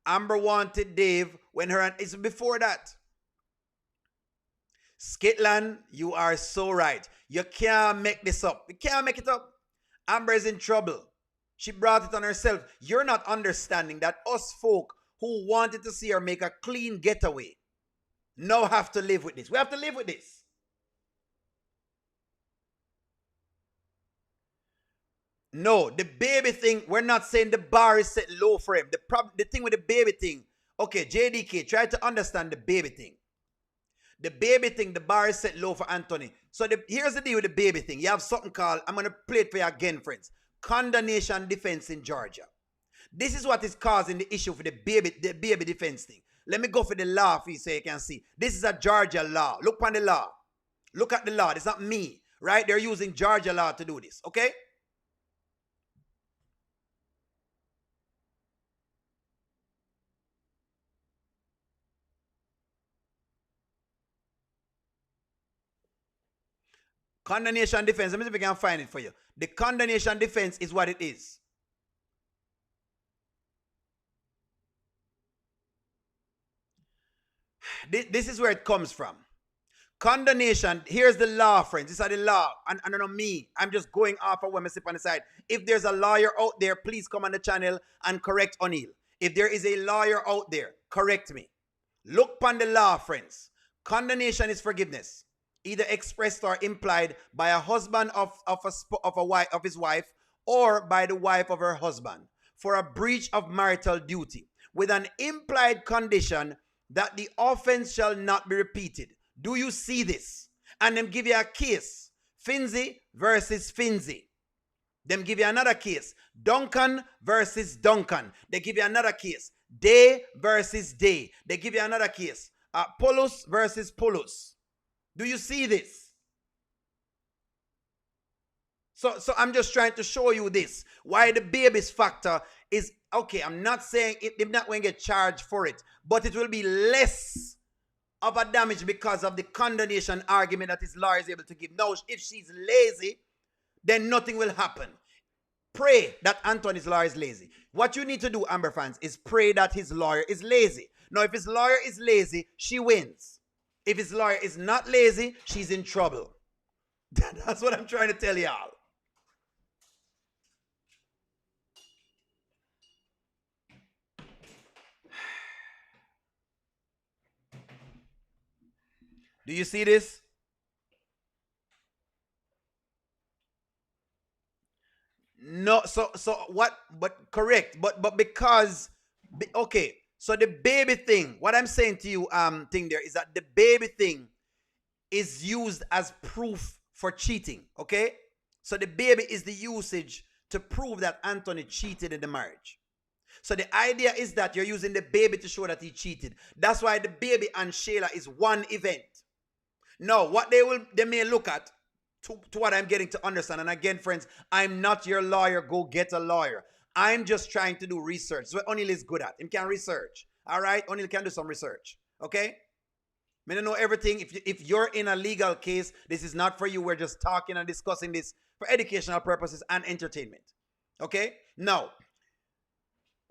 Amber wanted Dave when her... It's before that. Skitland, you are so right. You can't make this up. You can't make it up. Amber is in trouble. She brought it on herself. You're not understanding that us folk who wanted to see her make a clean getaway now have to live with this. We have to live with this. No, the baby thing, we're not saying the bar is set low for him. The thing with the baby thing, okay, JDK, try to understand the baby thing. The baby thing, the bar is set low for Anthony. So here's the deal with the baby thing. You have something called, I'm going to play it for you again, friends, condemnation defense in Georgia. This is what is causing the issue for the baby defense thing. Let me go for the law for you so you can see. This is a Georgia law. Look on the law. Look at the law. It's not me, right? They're using Georgia law to do this, okay? Condemnation defense. Let me see if I can find it for you. The condemnation defense is what it is. This is where it comes from. Condemnation, here's the law, friends. These are the law. And I don't know me. I'm just going off of what I sit on the side. If there's a lawyer out there, please come on the channel and correct O'Neill. If there is a lawyer out there, correct me. Look upon the law, friends. Condemnation is forgiveness, either expressed or implied by a husband of his wife or by the wife of her husband for a breach of marital duty with an implied condition that the offense shall not be repeated. Do you see this? And them give you a case. Finzi versus Finzi. Them give you another case. Duncan versus Duncan. They give you another case. Day versus Day. They give you another case. Polus versus Polus. Do you see this? So I'm just trying to show you this. Why the baby's factor is, okay, I'm not saying they're not going to get charged for it, but it will be less of a damage because of the condemnation argument that his lawyer is able to give. Now, if she's lazy, then nothing will happen. Pray that Anthony's lawyer is lazy. What you need to do, Amber fans, is pray that his lawyer is lazy. Now, if his lawyer is lazy, she wins. If his lawyer is not lazy, she's in trouble. That's what I'm trying to tell y'all. Do you see this? No, so what? But correct. But because, okay. So the baby thing, what I'm saying to you, thing there is that the baby thing is used as proof for cheating. Okay. So the baby is the usage to prove that Anthony cheated in the marriage. So the idea is that you're using the baby to show that he cheated. That's why the baby and Shayla is one event. Now, what they may look at, to what I'm getting to understand, and again, friends, I'm not your lawyer. Go get a lawyer. I'm just trying to do research. So O'Neill is good at. He can research. All right? O'Neill can do some research. Okay? I don't know everything. If you're in a legal case, this is not for you. We're just talking and discussing this for educational purposes and entertainment. Okay? Now,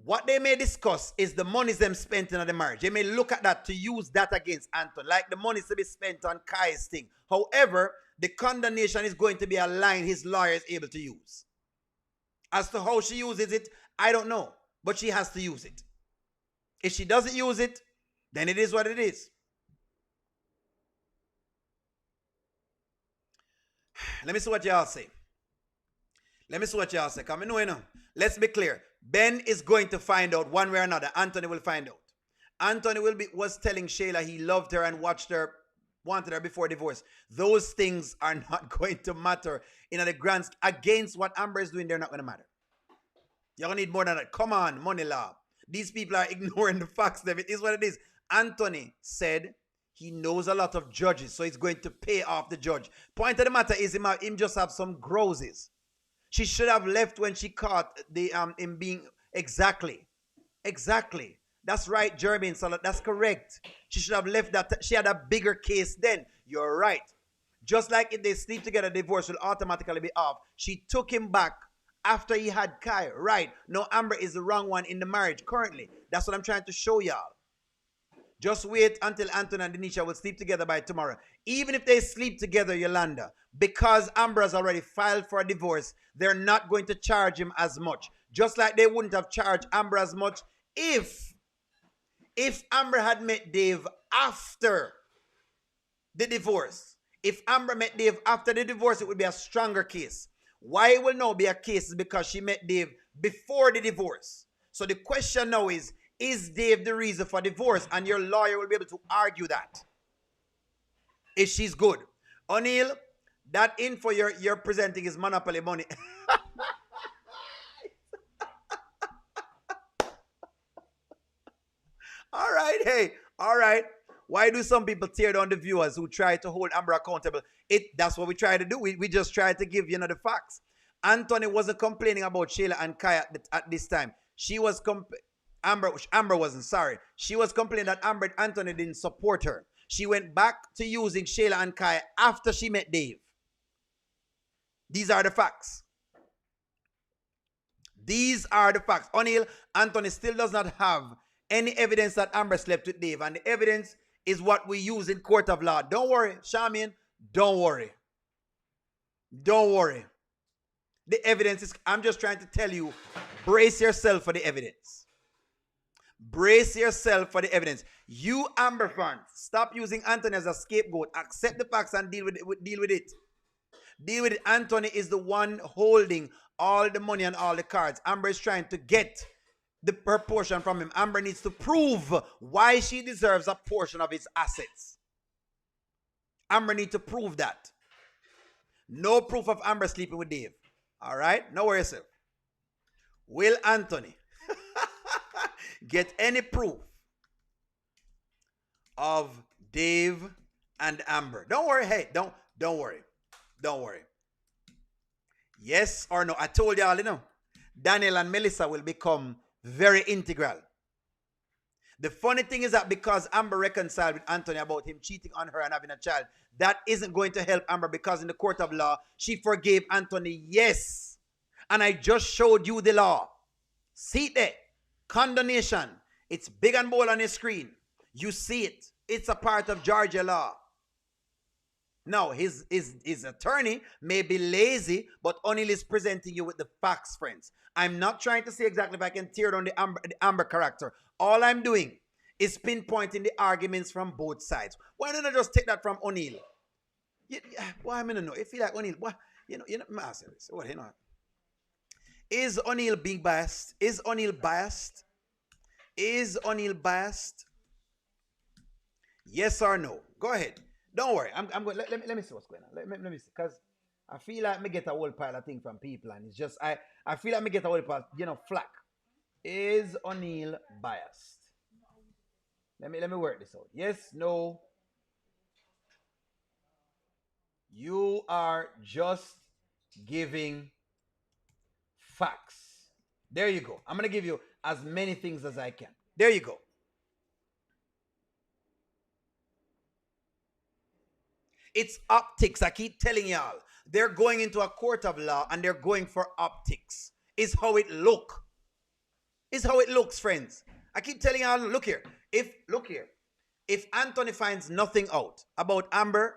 what they may discuss is the monies them spent in the marriage. They may look at that to use that against Anton, like the monies to be spent on Kai's thing. However, the condemnation is going to be a line his lawyer is able to use. As to how she uses it, I don't know. but she has to use it. If she doesn't use it, then it is what it is. Let me see what y'all say. Come in, know. Let's be clear. Ben is going to find out one way or another. Anthony will find out. Anthony was telling Shayla he loved her and wanted her before divorce. Those things are not going to matter in the grand against what Amber is doing. They're not going to matter. You're going to need more than that. Come on, money law. These people are ignoring the facts. It is what it is. Anthony said he knows a lot of judges, so he's going to pay off the judge. Point of the matter is him just have some grosses. She should have left when she caught him being exactly. That's right, Jermaine. So that's correct. She should have left that. She had a bigger case then. You're right. Just like if they sleep together, divorce will automatically be off. She took him back after he had Kai. Right. No, Amber is the wrong one in the marriage currently. That's what I'm trying to show y'all. Just wait until Anthony and Denisha will sleep together by tomorrow. Even if they sleep together, Yolanda, because Amber has already filed for a divorce, they're not going to charge him as much. Just like they wouldn't have charged Amber as much if Amber had met Dave after the divorce. If Amber met Dave after the divorce, it would be a stronger case. Why it will now be a case is because she met Dave before the divorce. So the question now is Dave the reason for divorce? And your lawyer will be able to argue that. If she's good. O'Neill, that info you're presenting is monopoly money. All right, hey, all right. Why do some people tear down the viewers who try to hold Amber accountable? That's what we try to do. We just try to give the facts. Anthony wasn't complaining about Shayla and Kai at this time. She was Amber wasn't, sorry. She was complaining that Anthony didn't support her. She went back to using Shayla and Kai after she met Dave. These are the facts. These are the facts. O'Neill, Anthony still does not have any evidence that Amber slept with Dave. And the evidence is what we use in court of law. Don't worry, Charmian. Don't worry. Don't worry. The evidence is, I'm just trying to tell you, brace yourself for the evidence. Brace yourself for the evidence. You Amber fans, stop using Anthony as a scapegoat. Accept the facts and deal with it. Deal with it. Anthony is the one holding all the money and all the cards. Amber is trying to get her portion from him. Amber needs to prove why she deserves a portion of his assets. Amber needs to prove that. No proof of Amber sleeping with Dave. All right? No worry yourself. Will Anthony get any proof of Dave and Amber? Don't worry. Hey, don't worry. Don't worry. Yes or no? I told y'all, Daniel and Melissa will become very integral. The funny thing is that because Amber reconciled with Anthony about him cheating on her and having a child, that isn't going to help Amber because in the court of law, she forgave Anthony, yes. And I just showed you the law. See it there. Condonation. It's big and bold on your screen. You see it. It's a part of Georgia law. Now, his attorney may be lazy, but O'Neill is presenting you with the facts, friends. I'm not trying to say exactly if I can tear down the Amber character. All I'm doing is pinpointing the arguments from both sides. Why don't I just take that from O'Neill? Why I mean, no, if you like O'Neill, what is O'Neill being biased? Is O'Neill biased? Is O'Neill biased? Yes or no? Go ahead. Don't worry. I'm going. Let me see what's going on. Let me see, because I feel like me get a whole pile of things from people, and it's just I feel like me get a whole pile, flack. Is O'Neill biased? Let me work this out. Yes, no. You are just giving facts. There you go. I'm gonna give you as many things as I can. There you go. It's optics. I keep telling y'all. They're going into a court of law and they're going for optics. It's how it look. It's how it looks, friends. I keep telling y'all, look here. If Anthony finds nothing out about Amber,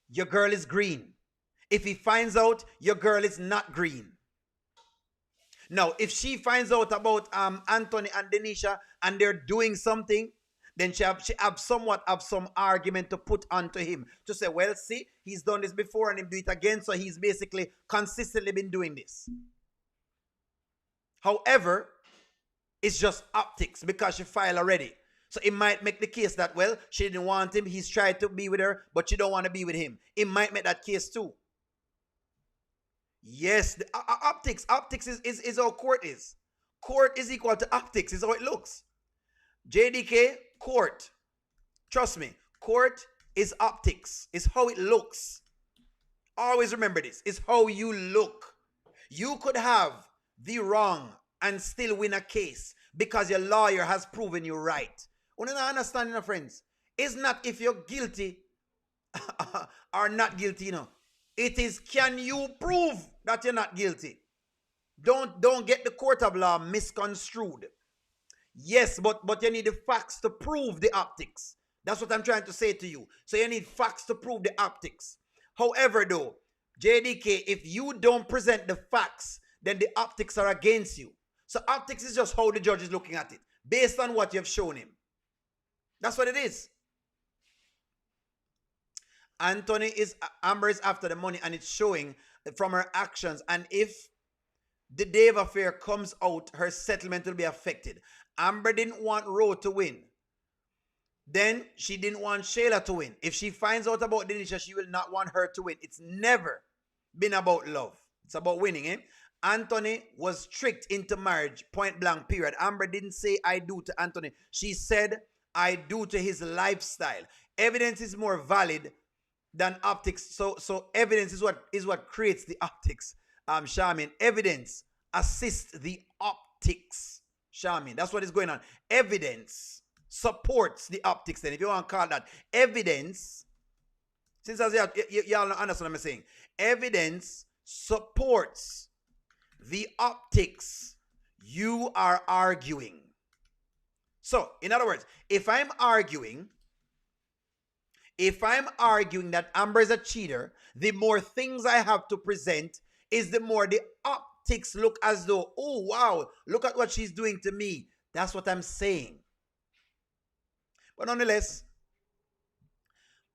your girl is green. If he finds out, your girl is not green. Now, if she finds out about Anthony and Denisha and they're doing something, then she have somewhat of some argument to put onto him to say, well, see, he's done this before and he'll do it again, so he's basically consistently been doing this. However, it's just optics because she filed already. So it might make the case that, well, she didn't want him, he's tried to be with her, but she don't want to be with him. It might make that case too. Yes, the optics is how court is. Court is equal to optics, is how it looks. JDK, court. Trust me, court is optics. It's how it looks. Always remember this. It's how you look. You could have the wrong and still win a case because your lawyer has proven you right. You don't understand, friends? It's not if you're guilty or not guilty, It is, can you prove that you're not guilty? Don't get the court of law misconstrued. Yes, but you need the facts to prove the optics. That's what I'm trying to say to you. So you need facts to prove the optics. However, though, JDK, if you don't present the facts, then the optics are against you. So optics is just how the judge is looking at it, based on what you've shown him. That's what it is. Amber is after the money, and it's showing from her actions. And if the Dave affair comes out, her settlement will be affected. Amber didn't want Roe to win. Then she didn't want Shayla to win. If she finds out about Denisha, she will not want her to win. It's never been about love. It's about winning, eh? Anthony was tricked into marriage, point blank, period. Amber didn't say I do to Anthony. She said I do to his lifestyle. Evidence is more valid than optics. So evidence is what creates the optics. Charmin, evidence assists the optics. Charmin, that's what is going on. Evidence supports the optics. Then, if you want to call that evidence, since y'all understand what I'm saying, evidence supports the optics you are arguing. So, in other words, if I'm arguing that Amber is a cheater, the more things I have to present is the more the optics look as though, oh, wow, look at what she's doing to me. That's what I'm saying. But nonetheless,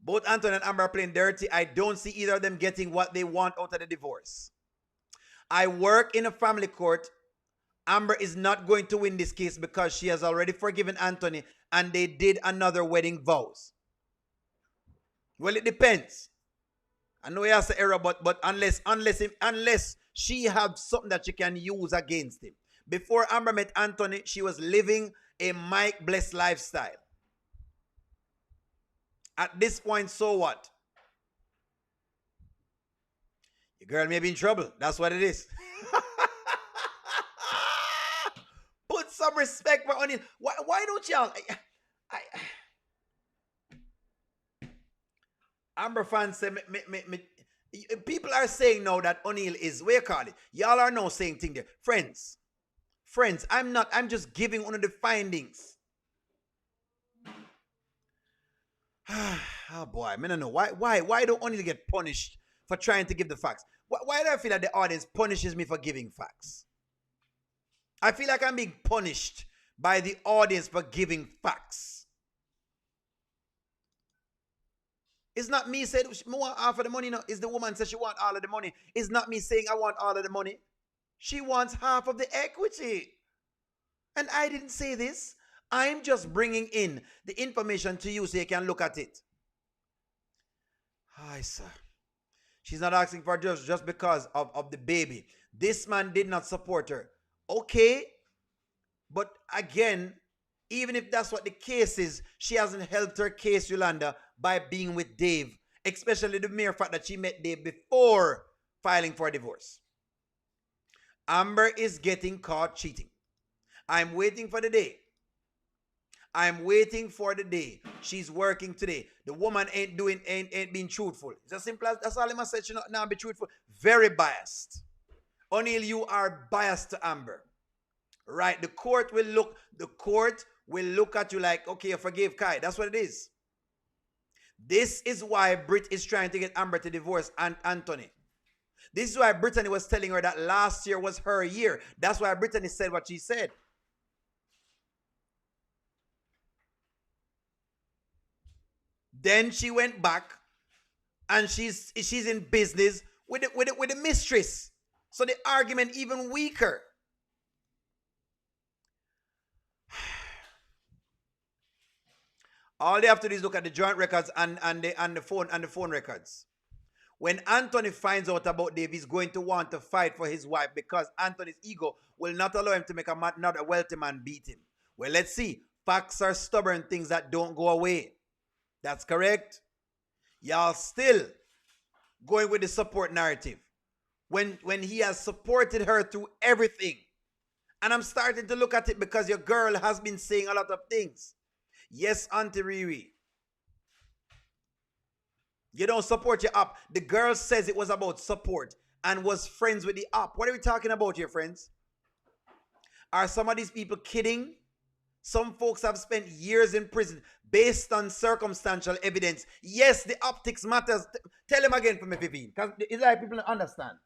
both Anthony and Amber are playing dirty. I don't see either of them getting what they want out of the divorce. I work in a family court. Amber is not going to win this case because she has already forgiven Anthony and they did another wedding vows. Well, it depends. I know he has an error, but unless she has something that she can use against him. Before Amber met Anthony, she was living a Mike blessed lifestyle. At this point, so what? Your girl may be in trouble. That's what it is. Put some respect for O'Neal. Why don't y'all? Amber fans say, people are saying now that O'Neal is, what you call it? Y'all are now saying things there. Friends, I'm just giving one of the findings. Oh boy, I don't know. Why don't O'Neal get punished for trying to give the facts? Why do I feel that the audience punishes me for giving facts? I feel like I'm being punished by the audience for giving facts. It's not me saying I want half of the money. No, it's the woman says she wants all of the money. It's not me saying I want all of the money. She wants half of the equity. And I didn't say this. I'm just bringing in the information to you so you can look at it. Hi, sir. She's not asking for just because of the baby. This man did not support her. Okay. But again, even if that's what the case is, she hasn't helped her case, Yolanda, by being with Dave. Especially the mere fact that she met Dave before filing for a divorce. Amber is getting caught cheating. I'm waiting for the day. She's working today. The woman ain't being truthful. It's as simple as that's all I must say. She not be truthful. Very biased. O'Neal, you are biased to Amber. Right? The court will look at you like, okay, you forgave Kai. That's what it is. This is why Britt is trying to get Amber to divorce Anthony. This is why Brittany was telling her that last year was her year. That's why Brittany said what she said. Then she went back and she's in business with the mistress. So the argument even weaker. All they have to do is look at the joint records and the phone records. When Anthony finds out about Dave, he's going to want to fight for his wife because Anthony's ego will not allow him to make another wealthy man beat him. Well, let's see. Facts are stubborn things that don't go away. That's correct. Y'all still going with the support narrative. When he has supported her through everything. And I'm starting to look at it because your girl has been saying a lot of things. Yes, Auntie Riri. You don't support your app. The girl says it was about support and was friends with the app. What are we talking about here, friends? Are some of these people kidding? Some folks have spent years in prison based on circumstantial evidence. Yes, the optics matters. Tell them again for me, Vivian. Because it's like people don't understand.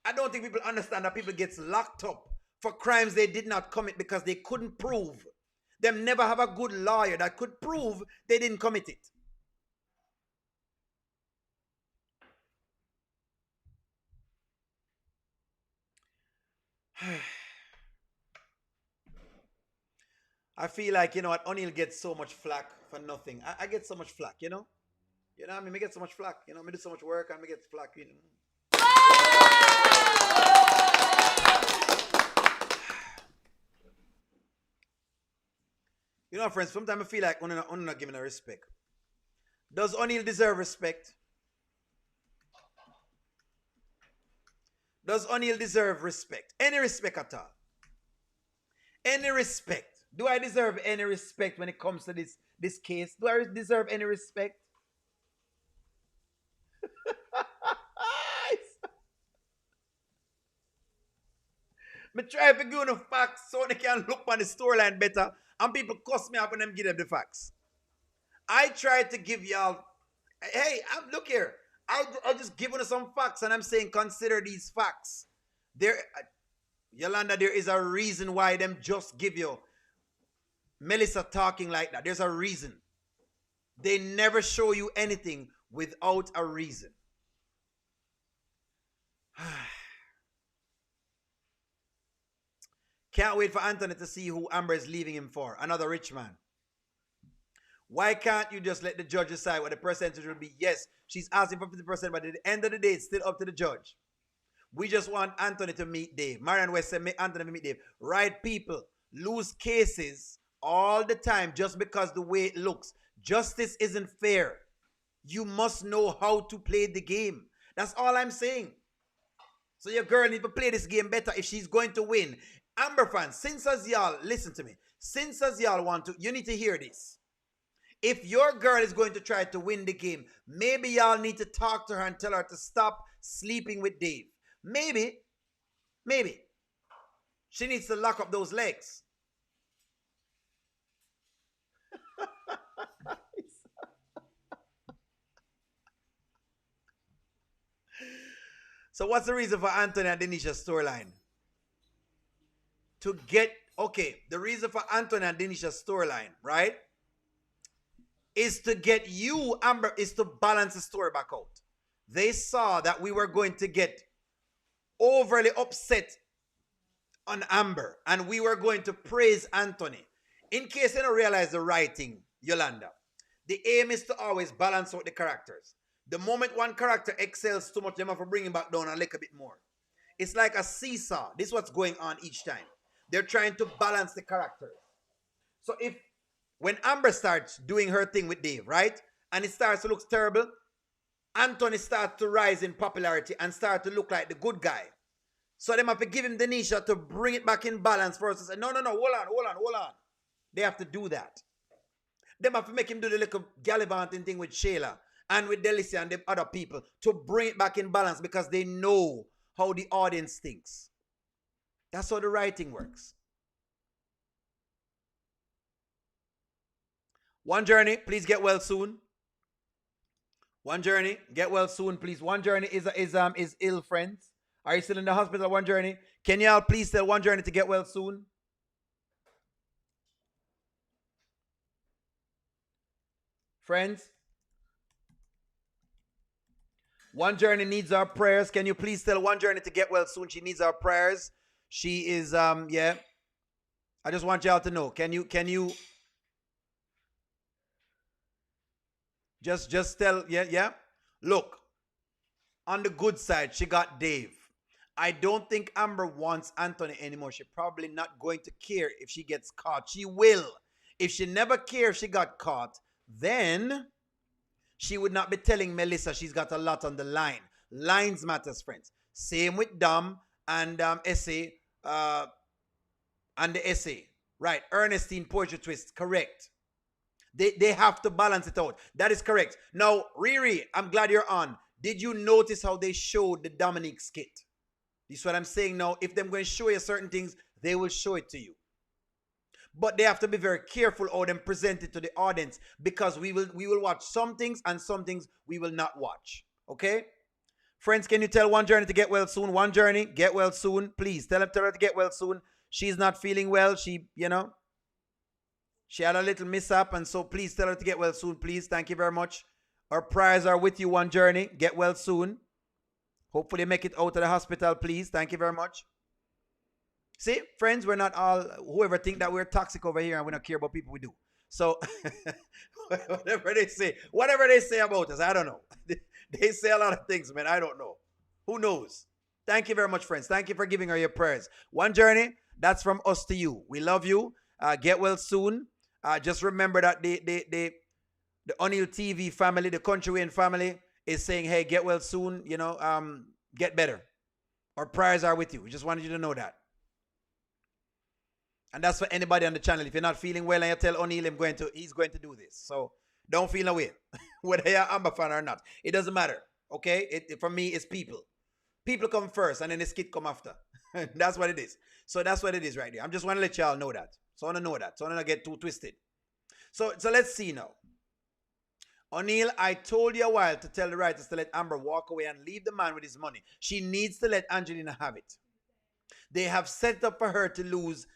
I don't think people understand that people get locked up for crimes they did not commit because they couldn't prove. Them never have a good lawyer that could prove they didn't commit it. I feel like, you know what, O'Neal gets so much flack for nothing. I get so much flack, you know? You know what I mean? I get so much flack. You know, I do so much work and I get flack, you know? You know, friends, sometimes I feel like I'm not giving her respect. Does O'Neal deserve respect? Does O'Neal deserve respect? Any respect at all? Any respect? Do I deserve any respect when it comes to this case? Do I deserve any respect? I try to give them the facts so they can look on the storyline better and people cuss me up and them give them the facts. I try to give y'all, hey, look here. I just give you some facts and I'm saying consider these facts. Yolanda, there is a reason why them just give you Melissa talking like that. There's a reason. They never show you anything without a reason. Can't wait for Anthony to see who Amber is leaving him for. Another rich man. Why can't you just let the judge decide what the percentage will be? Yes, she's asking for 50%, but at the end of the day, it's still up to the judge. We just want Anthony to meet Dave. Marian West said, make Anthony meet Dave. Right, people lose cases all the time just because the way it looks. Justice isn't fair. You must know how to play the game. That's all I'm saying. So your girl needs to play this game better if she's going to win. Amber fans, since as y'all, listen to me. Since as y'all want to, you need to hear this. If your girl is going to try to win the game, maybe y'all need to talk to her and tell her to stop sleeping with Dave. Maybe. She needs to lock up those legs. So what's the reason for Anthony and Denisha's storyline? The reason for Anthony and Denisha's storyline, right, is to get you, Amber, is to balance the story back out. They saw that we were going to get overly upset on Amber and we were going to praise Anthony. In case you don't realize the writing, Yolanda, the aim is to always balance out the characters. The moment one character excels too much, they have to bring him back down a little bit more. It's like a seesaw. This is what's going on each time. They're trying to balance the characters. So when Amber starts doing her thing with Dave, right? And it starts to look terrible, Anthony starts to rise in popularity and start to look like the good guy. So they have to give him Denisha to bring it back in balance for us to say, no, hold on. They have to do that. They have to make him do the little gallivanting thing with Shayla and with Delicia and the other people to bring it back in balance because they know how the audience thinks. That's how the writing works. One Journey, please get well soon. One Journey, get well soon, please. One Journey is ill, friends. Are you still in the hospital, One Journey? Can y'all please tell One Journey to get well soon? Friends, One Journey needs our prayers. Can you please tell One Journey to get well soon? She needs our prayers. She is yeah. I just want y'all to know. Can you just tell yeah? Look, on the good side, she got Dave. I don't think Amber wants Anthony anymore. She's probably not going to care if she gets caught. She will. If she never cares if she got caught, then she would not be telling Melissa she's got a lot on the line. Lines matters, friends. Same with Dom and Essay and the Essay. Right. Ernestine Poetry Twist. Correct. They have to balance it out. That is correct. Now, Riri, I'm glad you're on. Did you notice how they showed the Dominic skit? This is what I'm saying now. If they're going to show you certain things, they will show it to you. But they have to be very careful how they present it to the audience, because we will watch some things and some things we will not watch. Okay? Friends, can you tell One Journey to get well soon? One Journey, get well soon. Please, tell her to get well soon. She's not feeling well. She had a little mishap, and so please tell her to get well soon, please. Thank you very much. Our prayers are with you, One Journey. Get well soon. Hopefully make it out of the hospital, please. Thank you very much. See, friends, we're not all, whoever think that we're toxic over here and we don't care about people, we do. So, whatever they say about us, I don't know. They say a lot of things, man. I don't know. Who knows? Thank you very much, friends. Thank you for giving her your prayers. One Journey, that's from us to you. We love you. Get well soon. Just remember that the O'Neill TV family, the Kountry Wayne family, is saying, hey, get well soon, get better. Our prayers are with you. We just wanted you to know that. And that's for anybody on the channel. If you're not feeling well and you tell O'Neill he's going to do this. So don't feel away. Whether you're Amber fan or not. It doesn't matter. Okay? For me, it's people. People come first and then the skit come after. That's what it is. So that's what it is right there. I'm just want to let y'all know that. So I want to know that. So I don't get too twisted. So let's see now. O'Neill, I told you a while to tell the writers to let Amber walk away and leave the man with his money. She needs to let Angelina have it. They have set up for her to lose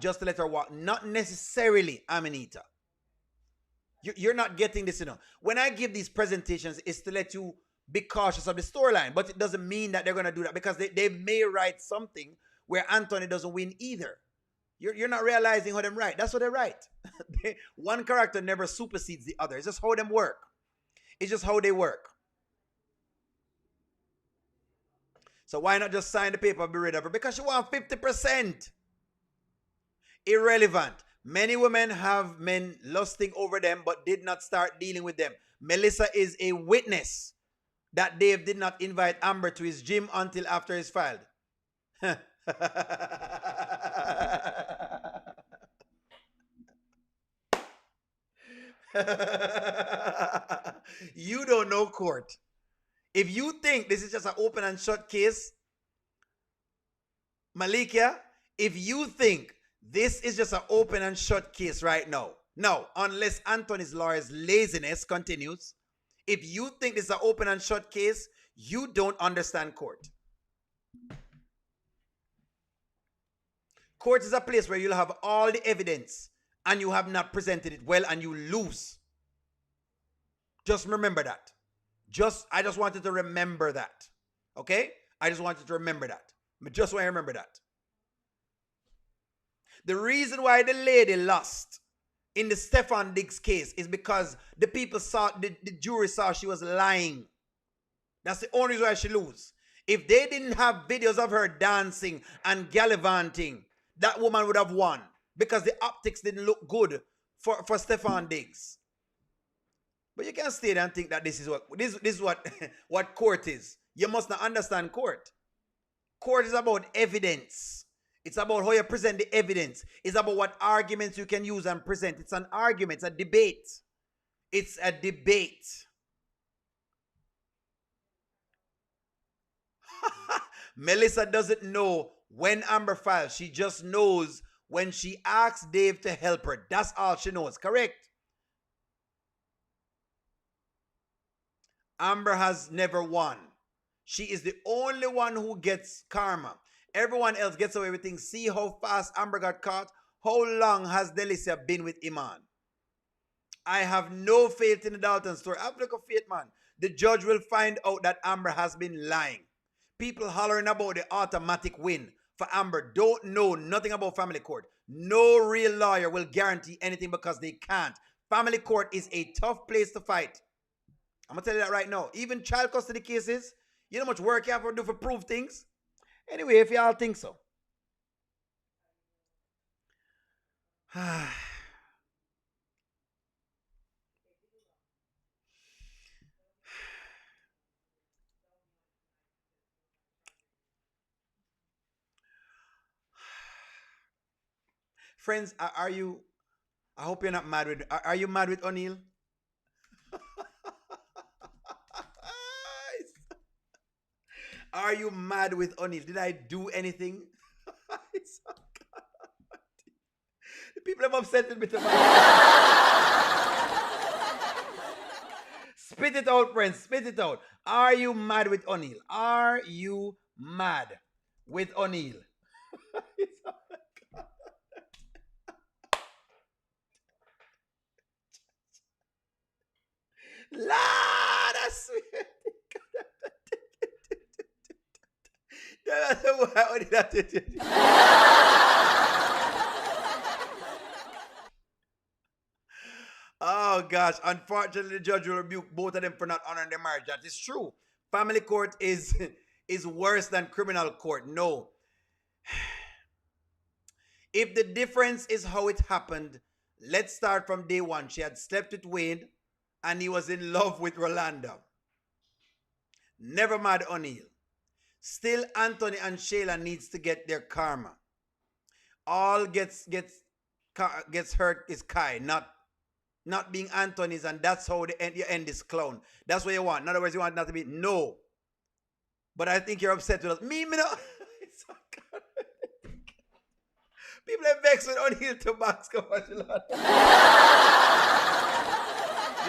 just to let her walk. Not necessarily Amanita. You're not getting this, When I give these presentations, it's to let you be cautious of the storyline. But it doesn't mean that they're going to do that, because they may write something where Anthony doesn't win either. You're not realizing how them write. That's what they write. One character never supersedes the other. It's just how them work. It's just how they work. So why not just sign the paper and be rid of her? Because she wants 50%. Irrelevant. Many women have men lusting over them but did not start dealing with them. Melissa is a witness that Dave did not invite Amber to his gym until after he's filed. You don't know court. If you think this is just an open and shut case, Malikia, if you think this is just an open and shut case right now, no, unless Anthony's lawyer's laziness continues, if you think this is an open and shut case, you don't understand court. Court is a place where you'll have all the evidence and you have not presented it well and you lose. Just remember that. I just wanted to remember that. Okay? I just wanted to remember that. Just want to remember that. The reason why the lady lost in the Stefan Diggs case is because the people saw, the jury saw she was lying. That's the only reason why she lose. If they didn't have videos of her dancing and gallivanting, that woman would have won, because the optics didn't look good for Stefan Diggs. But you can't stay there and think that this is what court is. You must not understand court. Court is about evidence. It's about how you present the evidence. It's about what arguments you can use and present. It's an argument. It's a debate. It's a debate. Melissa doesn't know when Amber files. She just knows when she asks Dave to help her. That's all she knows. Correct? Amber has never won. She is the only one who gets karma. Everyone else gets away with things. See how fast Amber got caught? How long has Delicia been with Iman? I have no faith in the Dalton story. I have no faith, man. The judge will find out that Amber has been lying. People hollering about the automatic win for Amber don't know nothing about family court. No real lawyer will guarantee anything because they can't. Family court is a tough place to fight. I'm going to tell you that right now. Even child custody cases, you know how much work you have to do for prove things? Anyway, if y'all think so. Friends, are you, I hope you're not mad with, are you mad with O'Neill? Are you mad with O'Neill? Did I do anything? The people have upset with me too much. Spit it out, friends. Spit it out. Are you mad with O'Neill? Are you mad with O'Neill? Lord, I swear. Oh gosh, unfortunately the judge will rebuke both of them for not honoring their marriage. That is true. Family court is worse than criminal court. No. If the difference is how it happened, let's start from day one. She had slept with Wayne and he was in love with Rolanda. Never mad O'Neill. Still, Anthony and Shayla needs to get their karma. All gets hurt is Kai, not being Anthony's, and that's how you end this clown. That's what you want. In other words, you want not to be no. But I think you're upset with us. Me no. People are vexed with O'Neill to box.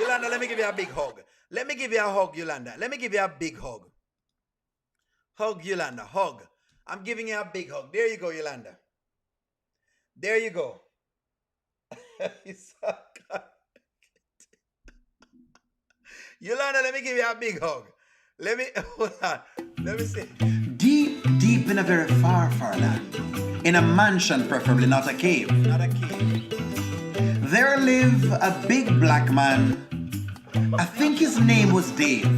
Yolanda, let me give you a big hug. Let me give you a hug, Yolanda. Let me give you a big hug. Hug, Yolanda. Hug. I'm giving you a big hug. There you go, Yolanda. There you go. Yolanda, let me give you a big hug. Let me, hold on. Let me see. Deep, deep in a very far, far land. In a mansion, preferably, not a cave. Not a cave. There lived a big black man. I think his name was Dave.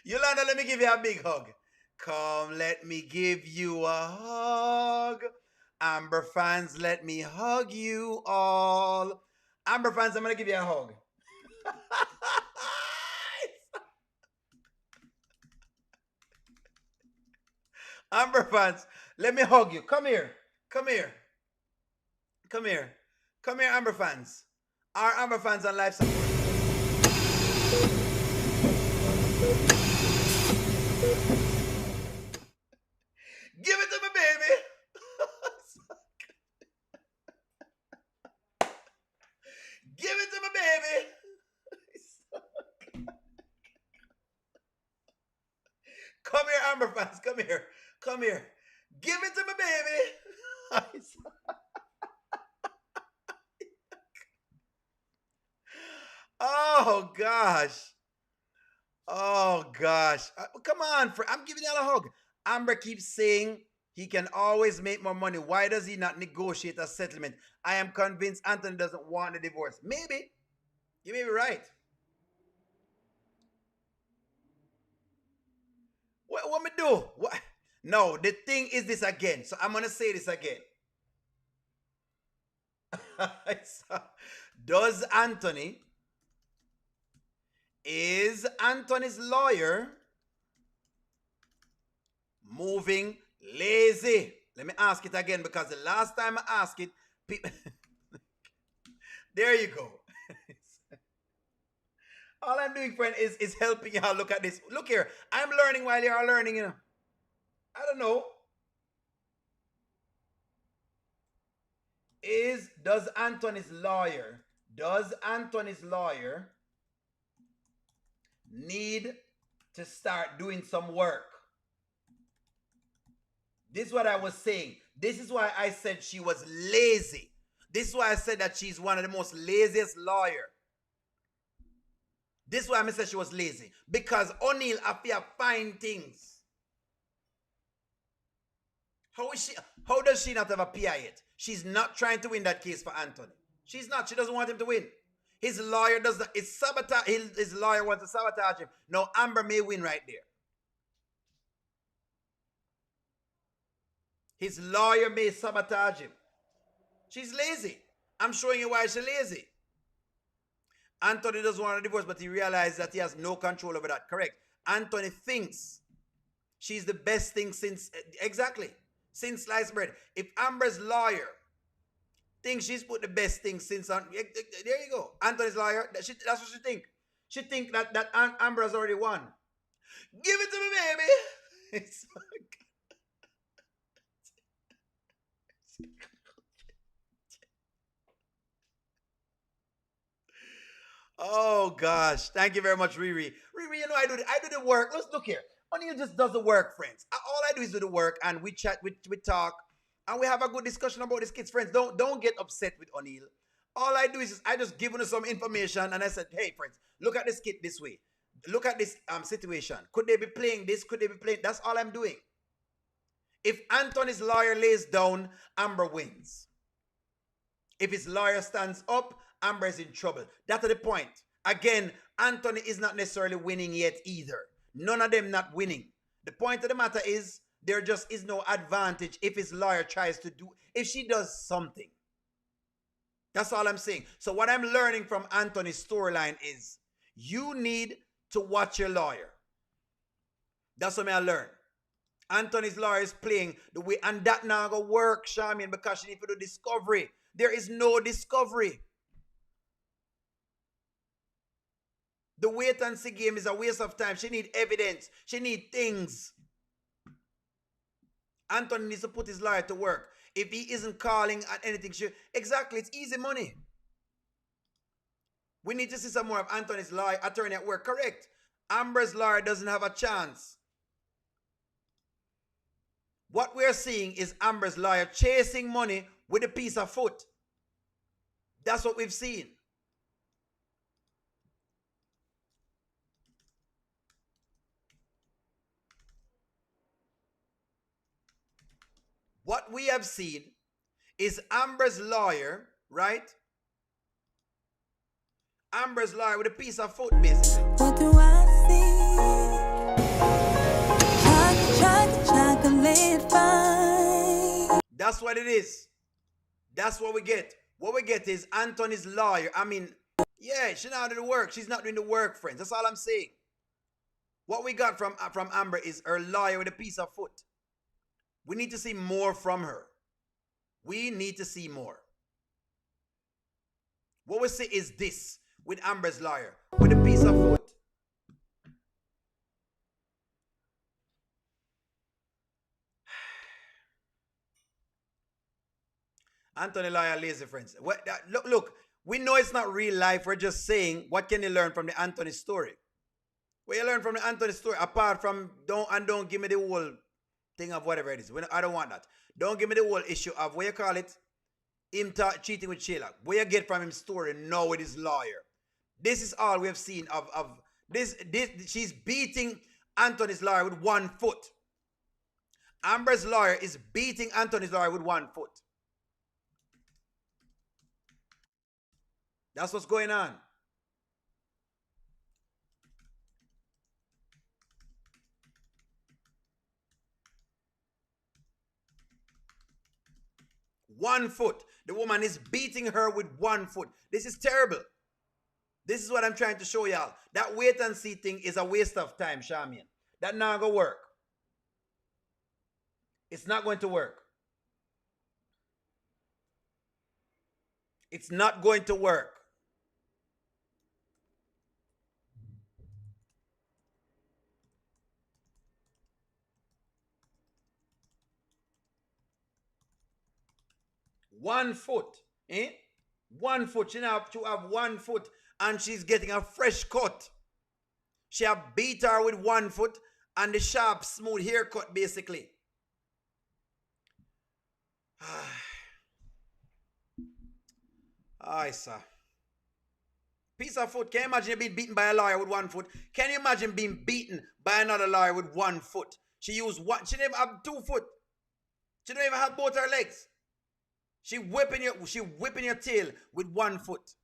Yolanda, let me give you a big hug. Come, let me give you a hug. Amber fans, let me hug you all. Amber fans, I'm going to give you a hug. Amber fans, let me hug you. Come here. Come here. Come here. Come here, Amber fans. Our Amber fans on life support. Give it to me, baby. Give it to me, baby. Come here, Amber fans. Come here. Come here. Give it to me, baby. Oh, gosh. Oh, gosh. Come on. I'm giving y'all a hug. Amber keeps saying he can always make more money. Why does he not negotiate a settlement? I am convinced Anthony doesn't want a divorce. Maybe. You may be right. What me do? What? No, the thing is this again. So I'm going to say this again. Is Anthony's lawyer moving lazy? Let me ask it again because the last time I asked it, there you go. All I'm doing, friend, is helping y'all look at this. Look here, I'm learning while you're learning, you know. I don't know. Does Anthony's lawyer Does Anthony's lawyer need to start doing some work? This is what I was saying. This is why I said she was lazy. This is why I said that she's one of the most laziest lawyers. This is why I said she was lazy. Because O'Neal appear fine things. How does she not have a PI yet? She's not trying to win that case for Anthony. She's not. She doesn't want him to win. His lawyer does not. His lawyer wants to sabotage him. Now Amber may win right there. His lawyer may sabotage him. She's lazy. I'm showing you why she's lazy. Anthony doesn't want a divorce, but he realizes that he has no control over that. Correct. Anthony thinks she's the best thing since sliced bread. If Amber's lawyer thinks she's put the best thing since, there you go. Anthony's lawyer, that's what she think. She think that Amber has already won. Give it to me, baby. It's oh gosh, thank you very much, Riri. Riri, you know I do the work. Let's look here. O'Neal just does the work, friends. All I do is do the work, and we chat, we talk, and we have a good discussion about these kids, friends. Don't get upset with O'Neal. All I do is I just give you some information, and I said, hey, friends, look at this kid this way. Look at this situation. Could they be playing this? Could they be playing? That's all I'm doing. If Anthony's lawyer lays down, Amber wins. If his lawyer stands up, Amber is in trouble. That's the point. Again, Anthony is not necessarily winning yet either. None of them not winning. The point of the matter is there just is no advantage if his lawyer tries to do, if she does something. That's all I'm saying. So what I'm learning from Anthony's storyline is you need to watch your lawyer. That's what I learned. Anthony's lawyer is playing the way, and that now go work, Charmian, because she need to do discovery. There is no discovery. The wait and see game is a waste of time. She need evidence. She need things. Anthony needs to put his lawyer to work. If he isn't calling at anything, exactly, it's easy money. We need to see some more of Anthony's lawyer, attorney at work. Correct. Amber's lawyer doesn't have a chance. What we're seeing is Amber's lawyer chasing money with a piece of foot. That's what we've seen. What we have seen is Amber's lawyer, right? Amber's lawyer with a piece of foot, basically. What do I see? Chocolate fine. That's what it is. That's what we get. What we get is Anthony's lawyer. I mean, yeah, she's not doing the work. She's not doing the work, friends. That's all I'm saying. What we got from Amber is her lawyer with a piece of foot. We need to see more from her. We need to see more. What we see is this with Amber's lawyer with a piece of foot. Anthony lawyer lazy, friends. Look, we know it's not real life. We're just saying, what can you learn from the Anthony story? What you learn from the Anthony story, apart from don't give me the whole thing of whatever it is. I don't want that. Don't give me the whole issue of what you call it, him cheating with Sheila. What you get from his story now with his lawyer. This is all we have seen of this. She's beating Anthony's lawyer with 1 foot. Amber's lawyer is beating Anthony's lawyer with 1 foot. That's what's going on. One foot. The woman is beating her with 1 foot. This is terrible. This is what I'm trying to show y'all. That wait and see thing is a waste of time, Charmian. That not gonna work. It's not going to work. It's not going to work. One foot. Eh? 1 foot. She have to have 1 foot, and she's getting a fresh cut. She have beat her with 1 foot and the sharp, smooth haircut, basically. Aye, sir. Piece of foot. Can you imagine being beaten by a lawyer with 1 foot? Can you imagine being beaten by another lawyer with 1 foot? She used one. She didn't have 2 foot. She don't even have both her legs. She whipping your tail with 1 foot.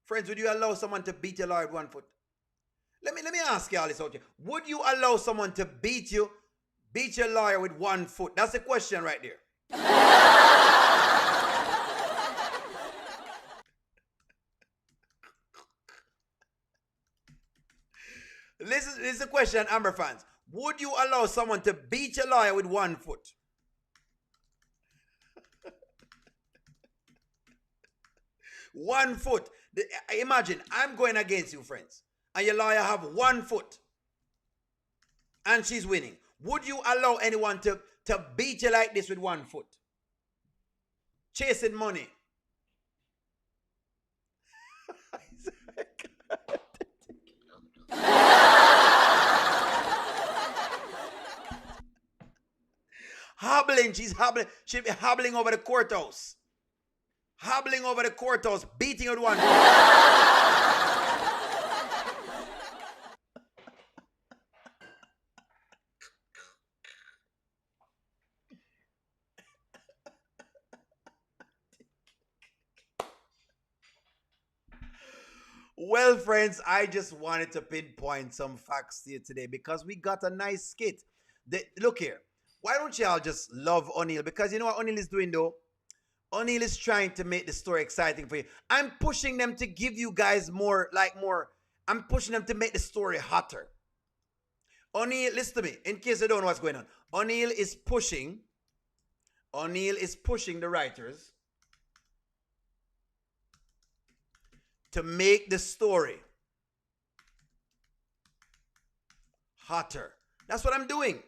Friends, would you allow someone to beat your lawyer with 1 foot? Let me ask you all this out here. Would you allow someone to beat your lawyer with 1 foot? That's the question right there. This is the question, Amber fans. Would you allow someone to beat your lawyer with 1 foot? One foot. Imagine, I'm going against you, friends, and your lawyer have 1 foot, and she's winning. Would you allow anyone to beat you like this with 1 foot? Chasing money. Hobbling, she'd be hobbling over the courthouse. Hobbling over the courthouse, beating with 1 foot. Well, friends, I just wanted to pinpoint some facts here today because we got a nice skit. Look here. Why don't y'all just love O'Neal? Because you know what O'Neal is doing, though? O'Neal is trying to make the story exciting for you. I'm pushing them to give you guys more. I'm pushing them to make the story hotter. O'Neal, listen to me, in case you don't know what's going on. O'Neal is pushing the writers to make the story hotter. That's what I'm doing.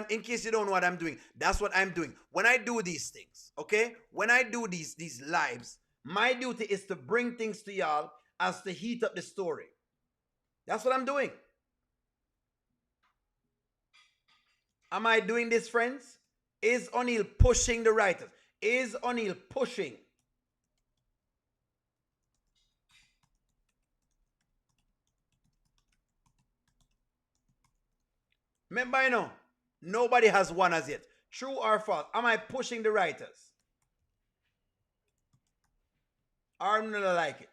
In case you don't know what I'm doing, that's what I'm doing. When I do these things, okay? When I do these lives, my duty is to bring things to y'all as to heat up the story. That's what I'm doing. Am I doing this, friends? Is O'Neal pushing the writers? Is O'Neal pushing? Remember, you know, nobody has won as yet. True or false? Am I pushing the writers? Or do they like it?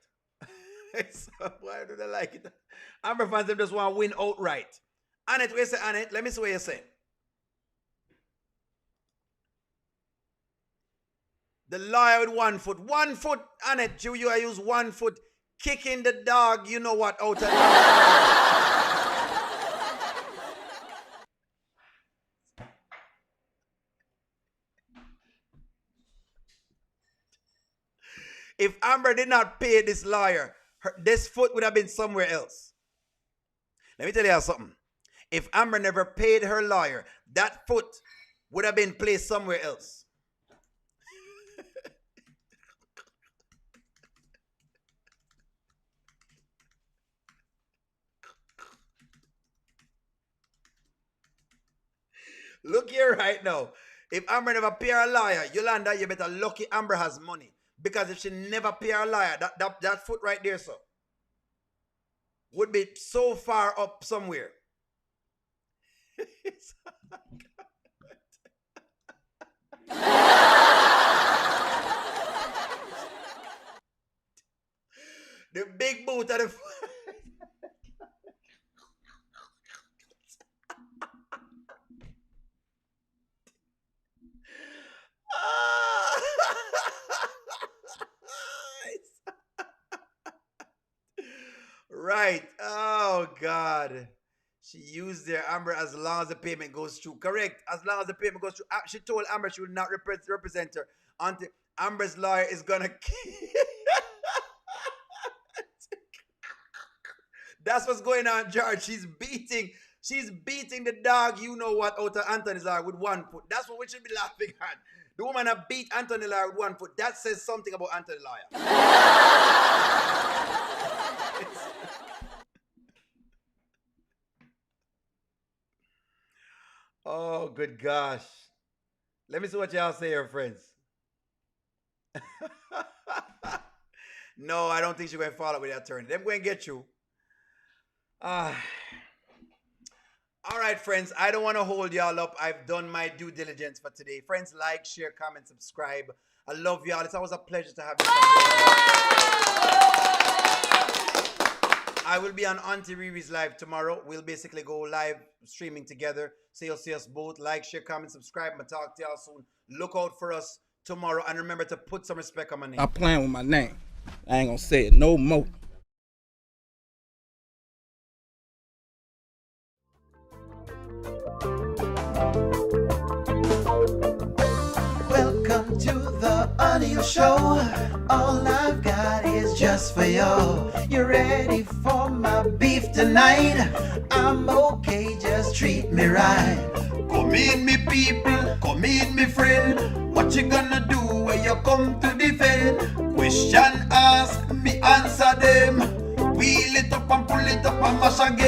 Why do they like it? Amber fans, them just want to win outright. Annette, what you say, Annette? Let me see what you're saying. The lawyer with 1 foot. 1 foot, Annette, you use 1 foot. Kicking the dog, you know what, out of If Amber did not pay this lawyer, this foot would have been somewhere else. Let me tell you something. If Amber never paid her lawyer, that foot would have been placed somewhere else. Look here right now. If Amber never pay her lawyer, Yolanda, you better lucky Amber has money. Because if she never pay her lawyer, that foot right there, so, would be so far up somewhere. The big boot of the Right. Oh, God. She used their Amber as long as the payment goes through. Correct. As long as the payment goes through. She told Amber she would not represent her until Amber's lawyer is going to... That's what's going on, George. She's beating the dog, you know what, out of Anthony's eye with 1 foot. That's what we should be laughing at. The woman that beat Anthony Lawyer with 1 foot. That says something about Anthony Lawyer. Oh, good gosh. Let me see what y'all say here, friends. No, I don't think she's going to follow up with that attorney. They're going to get you. All right, friends. I don't want to hold y'all up. I've done my due diligence for today. Friends, like, share, comment, subscribe. I love y'all. It's always a pleasure to have you. I will be on Auntie Riri's live tomorrow. We'll basically go live streaming together. So you'll see us both. Like, share, comment, subscribe. I'm going to talk to y'all soon. Look out for us tomorrow. And remember to put some respect on my name. Stop playing with my name. I ain't gonna say it no more. Welcome to the audio show. All I've got is just for you. You ready for my beef tonight? I'm okay, just treat me right. Come in, me people, come in, me friend. What you gonna do when you come to defend? Question ask, me answer them. Wheel it up and pull it up and mash again.